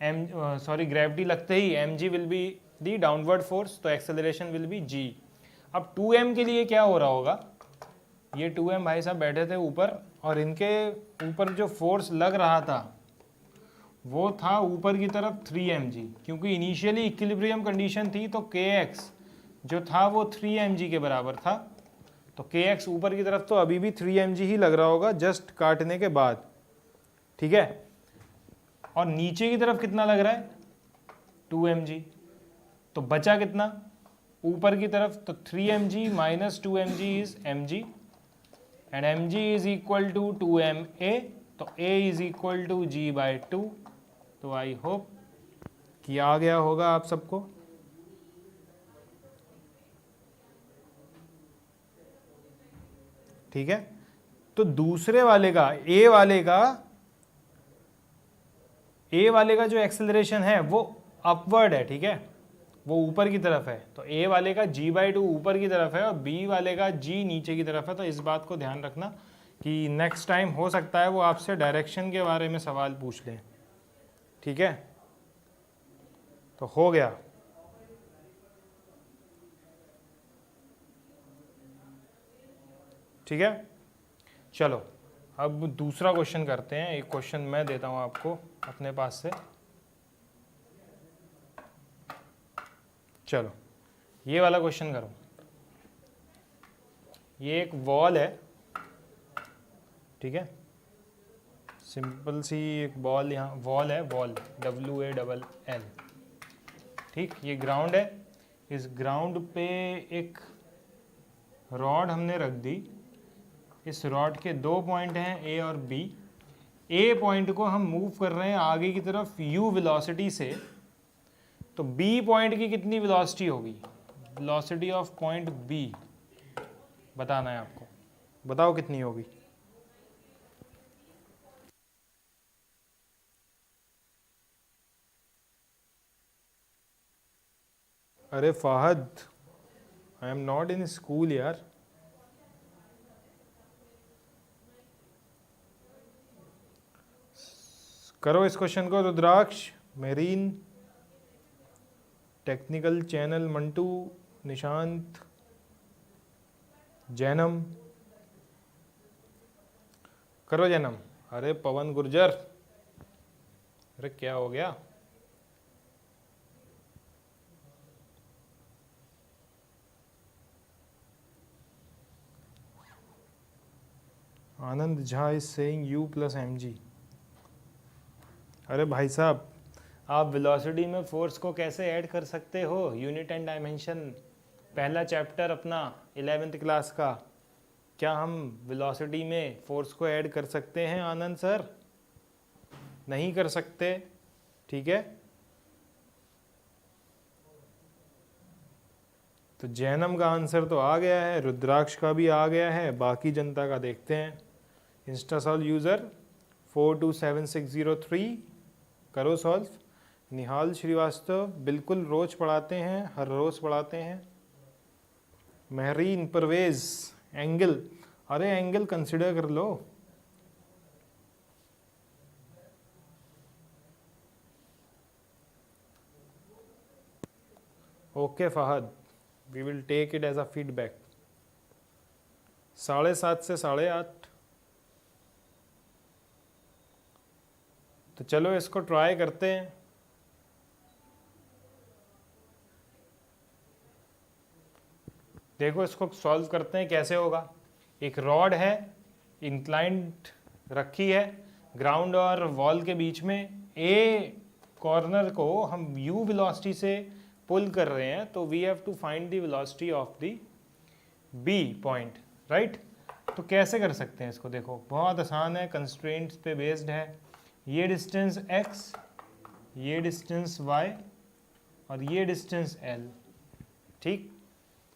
ग्रेविटी लगते ही mg will be the downward force, तो एक्सेलरेशन विल बी G. अब 2m के लिए क्या हो रहा होगा, ये 2m भाई साहब बैठे थे ऊपर और इनके ऊपर जो फोर्स लग रहा था वो था ऊपर की तरफ 3mg, क्योंकि इनिशियली इक्विलिब्रियम कंडीशन थी तो kx जो था वो 3mg के बराबर था. तो kx ऊपर की तरफ तो अभी भी 3mg ही लग रहा होगा जस्ट काटने के बाद. ठीक है, और नीचे की तरफ कितना लग रहा है 2mg, तो बचा कितना ऊपर की तरफ, तो 3mg minus 2mg is mg and mg is equal to 2ma, तो a is equal to g by 2. तो आई होप कि आ गया होगा आप सबको. ठीक है, तो दूसरे वाले का ए वाले का जो एक्सेलरेशन है वो अपवर्ड है. ठीक है, वो ऊपर की तरफ है, तो ए वाले का g/2 ऊपर की तरफ है और बी वाले का g नीचे की तरफ है. तो इस बात को ध्यान रखना कि नेक्स्ट टाइम हो सकता है वो आपसे डायरेक्शन के बारे में सवाल पूछ लें. ठीक है, तो हो गया. ठीक है, चलो अब दूसरा क्वेश्चन करते हैं. एक क्वेश्चन मैं देता हूं आपको अपने पास से. चलो ये वाला क्वेश्चन करो. ये एक वॉल है. ठीक है, सिंपल सी एक बॉल, यहाँ वॉल है, वॉल WALL. ठीक, ये ग्राउंड है. इस ग्राउंड पे एक रॉड हमने रख दी. इस रॉड के 2 पॉइंट हैं A और B. A पॉइंट को हम मूव कर रहे हैं आगे की तरफ u वेलोसिटी से, तो B पॉइंट की कितनी वेलोसिटी होगी, वेलोसिटी ऑफ पॉइंट B बताना है आपको. बताओ कितनी होगी. अरे Fahad, I am not in school यार. करो इस क्वेश्चन को. रुद्राक्ष, मेरीन, टेक्निकल चैनल मंटू, निशांत, जैनम, करो जैनम. अरे पवन गुर्जर, अरे क्या हो गया. Anand Jha is saying u plus mg. अरे भाई साहब, आप वेलोसिटी में फोर्स को कैसे ऐड कर सकते हो? यूनिट एंड डायमेंशन, पहला चैप्टर अपना 11th क्लास का। क्या हम वेलोसिटी में फोर्स को ऐड कर सकते हैं आनंद सर? नहीं कर सकते, ठीक है। तो जैनम का आंसर तो आ गया है, रुद्राक्ष का भी आ गया है, बाकी जनता का देखते हैं। इंस्टासॉल यूज़र 427603 करो सॉल्व। निहाल श्रीवास्तव बिल्कुल रोज पढ़ाते हैं, हर रोज पढ़ाते हैं। महरीन परवेज एंगल, अरे एंगल कंसिडर कर लो। Okay Fahad, we will take it as a feedback. 7:30 से 8:30। तो चलो इसको ट्राई करते हैं। देखो इसको सॉल्व करते हैं, कैसे होगा। एक रॉड है, इंक्लाइंड रखी है ग्राउंड और वॉल के बीच में। ए कॉर्नर को हम यू वेलोसिटी से पुल कर रहे हैं, तो we have to find the velocity of the B point, right. तो कैसे कर सकते हैं इसको? देखो बहुत आसान है, कंस्ट्रेंट्स पे बेस्ड है। ये डिस्टेंस x, ये डिस्टेंस y और ये डिस्टेंस l, ठीक।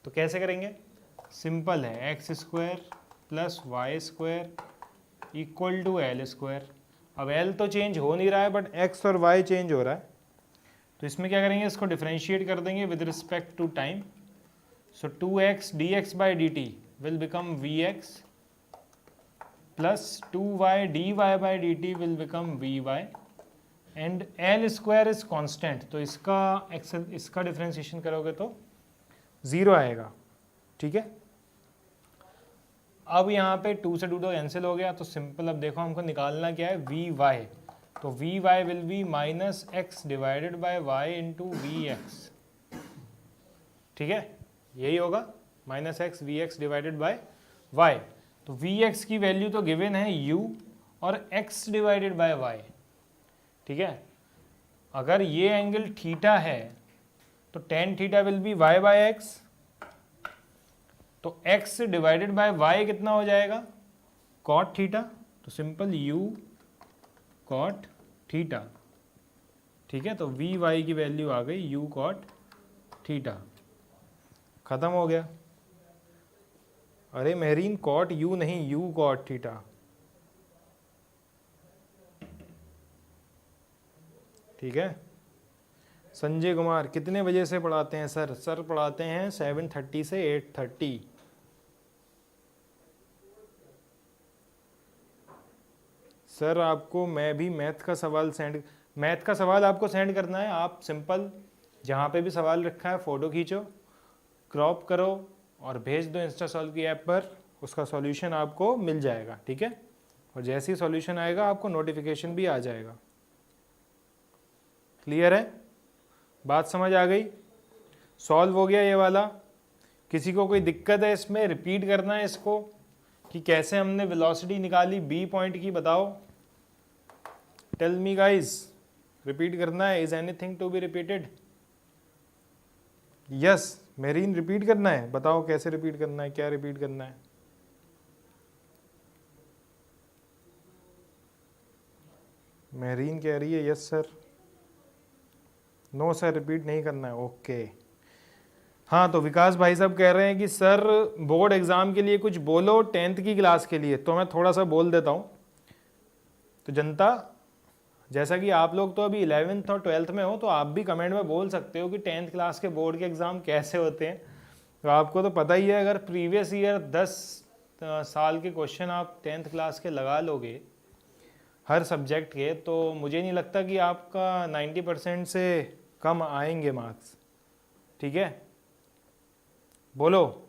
तो कैसे करेंगे? सिंपल है, x square plus y square equal to l square. अब l तो चेंज हो नहीं रहा है, बट x और y चेंज हो रहा है। तो इसमें क्या करेंगे, इसको डिफरेंशिएट कर देंगे with respect to time. So 2x dx by dt will become vx plus 2y dy by dt will become vy and l square is constant। तो इसका डिफरेंशिएशन करोगे तो 0 आएगा, ठीक है। अब यहाँ पे 2 से 2 तो कैंसिल हो गया, तो सिंपल अब देखो हमको निकालना क्या है, वी वाई। तो v y will be minus x divided by y into v x, ठीक है। यही होगा, minus x v x divided by y. तो वी एक्स की वैल्यू तो गिवन है u और x डिवाइडेड बाय वाई, ठीक है। अगर ये एंगल थीटा है तो tan theta will be y बाय एक्स। तो x डिवाइडेड बाय y कितना हो जाएगा, cot थीटा। तो सिंपल u cot थीटा, ठीक है। तो वी वाई की वैल्यू आ गई u cot थीटा, खत्म हो गया। अरे मेहरीन, cot u नहीं, u cot थीटा। ठीक है। संजय कुमार कितने बजे से पढ़ाते हैं सर? सर पढ़ाते हैं 7:30 से 8:30। सर आपको मैं भी मैथ का सवाल आपको सेंड करना है। आप सिंपल जहाँ पे भी सवाल रखा है फ़ोटो खींचो, क्रॉप करो और भेज दो इंस्टासॉल्व की ऐप पर। उसका सॉल्यूशन आपको मिल जाएगा, ठीक है। और जैसे ही सॉल्यूशन आएगा आपको नोटिफिकेशन भी आ जाएगा। क्लियर है? बात समझ आ गई? सॉल्व हो गया ये वाला? किसी को कोई दिक्कत है इसमें? रिपीट करना है इसको कि कैसे हमने वेलोसिटी निकाली बी पॉइंट की, बताओ। टेल मी गाइस, रिपीट करना है। Is anything to be repeated? Yes Merin, repeat करना है। बताओ कैसे रिपीट करना है, क्या रिपीट करना है? मेरीन कह रही है yes sir. No sir, repeat नहीं करना है। ओके। हाँ, तो विकास भाई साहब कह रहे हैं कि सर बोर्ड एग्जाम के लिए कुछ बोलो 10th की क्लास के लिए। तो मैं थोड़ा सा बोल देता हूँ। तो जनता, जैसा कि आप लोग तो अभी 11th और 12th में हो, तो आप भी कमेंट में बोल सकते हो कि 10th क्लास के बोर्ड के एग्ज़ाम कैसे होते हैं। तो आपको तो पता ही है, अगर प्रीवियस ईयर 10 साल के क्वेश्चन आप 10th क्लास के लगा लोगे हर सब्जेक्ट के, तो मुझे नहीं लगता कि आपका 90% से कम आएंगे मार्क्स, ठीक है। बोलो,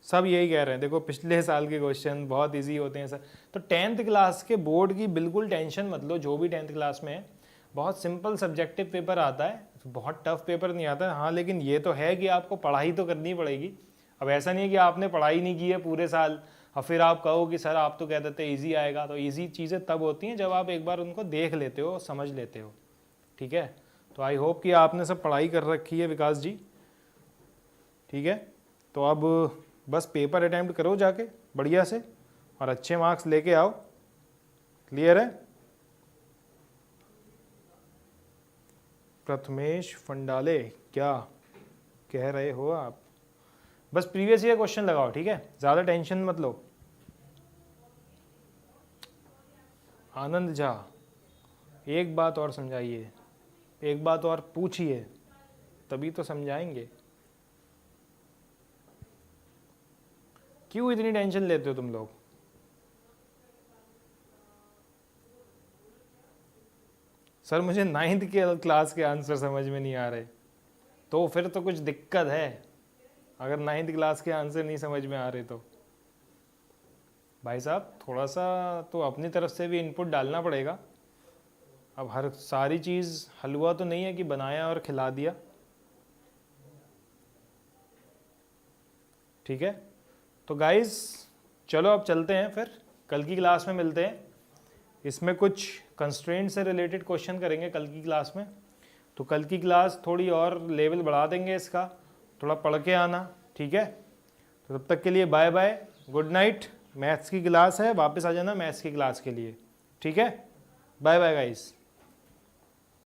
सब यही कह रहे हैं। देखो पिछले साल के क्वेश्चन बहुत इजी होते हैं सर। तो 10th क्लास के बोर्ड की बिल्कुल टेंशन मत लो। जो भी 10th क्लास में है, बहुत सिंपल सब्जेक्टिव पेपर आता है, बहुत टफ पेपर नहीं आता है। हाँ, लेकिन ये तो है कि आपको पढ़ाई तो करनी पड़ेगी। अब ऐसा नहीं है कि आपने पढ़ाई नहीं की है पूरे साल, और फिर आप कहो कि सर आप तो कहते थे ईजी आएगा, तो ईजी चीज़ें तब होती हैं जब आप एक बार उनको देख लेते हो, समझ लेते हो, ठीक है। तो आई होप कि आपने सब पढ़ाई कर रखी है विकास जी, ठीक है। तो अब बस पेपर अटैम्प्ट करो जाके बढ़िया से और अच्छे मार्क्स लेके आओ। क्लियर है? प्रथमेश फंडाले क्या कह रहे हो आप? बस प्रीवियस ईयर क्वेश्चन लगाओ, ठीक है, ज़्यादा टेंशन मत लो। आनंद झा, एक बात और समझाइए, एक बात और पूछिए, तभी तो समझाएंगे। क्यों इतनी टेंशन लेते हो तुम लोग? सर मुझे 9th के क्लास के आंसर समझ में नहीं आ रहे, तो फिर तो कुछ दिक्कत है। अगर 9th क्लास के आंसर नहीं समझ में आ रहे तो भाई साहब थोड़ा सा तो अपनी तरफ से भी इनपुट डालना पड़ेगा। अब हर सारी चीज़ हलवा तो नहीं है कि बनाया और खिला दिया, ठीक है। तो गाइस चलो अब चलते हैं, फिर कल की क्लास में मिलते हैं। इसमें कुछ कंस्ट्रेंट से रिलेटेड क्वेश्चन करेंगे कल की क्लास में। तो कल की क्लास थोड़ी और लेवल बढ़ा देंगे इसका, थोड़ा पढ़ के आना, ठीक है। तो तब तक के लिए bye bye, good night. Maths की क्लास है, वापस आ जाना मैथ्स की क्लास के लिए, ठीक है। Bye bye guys.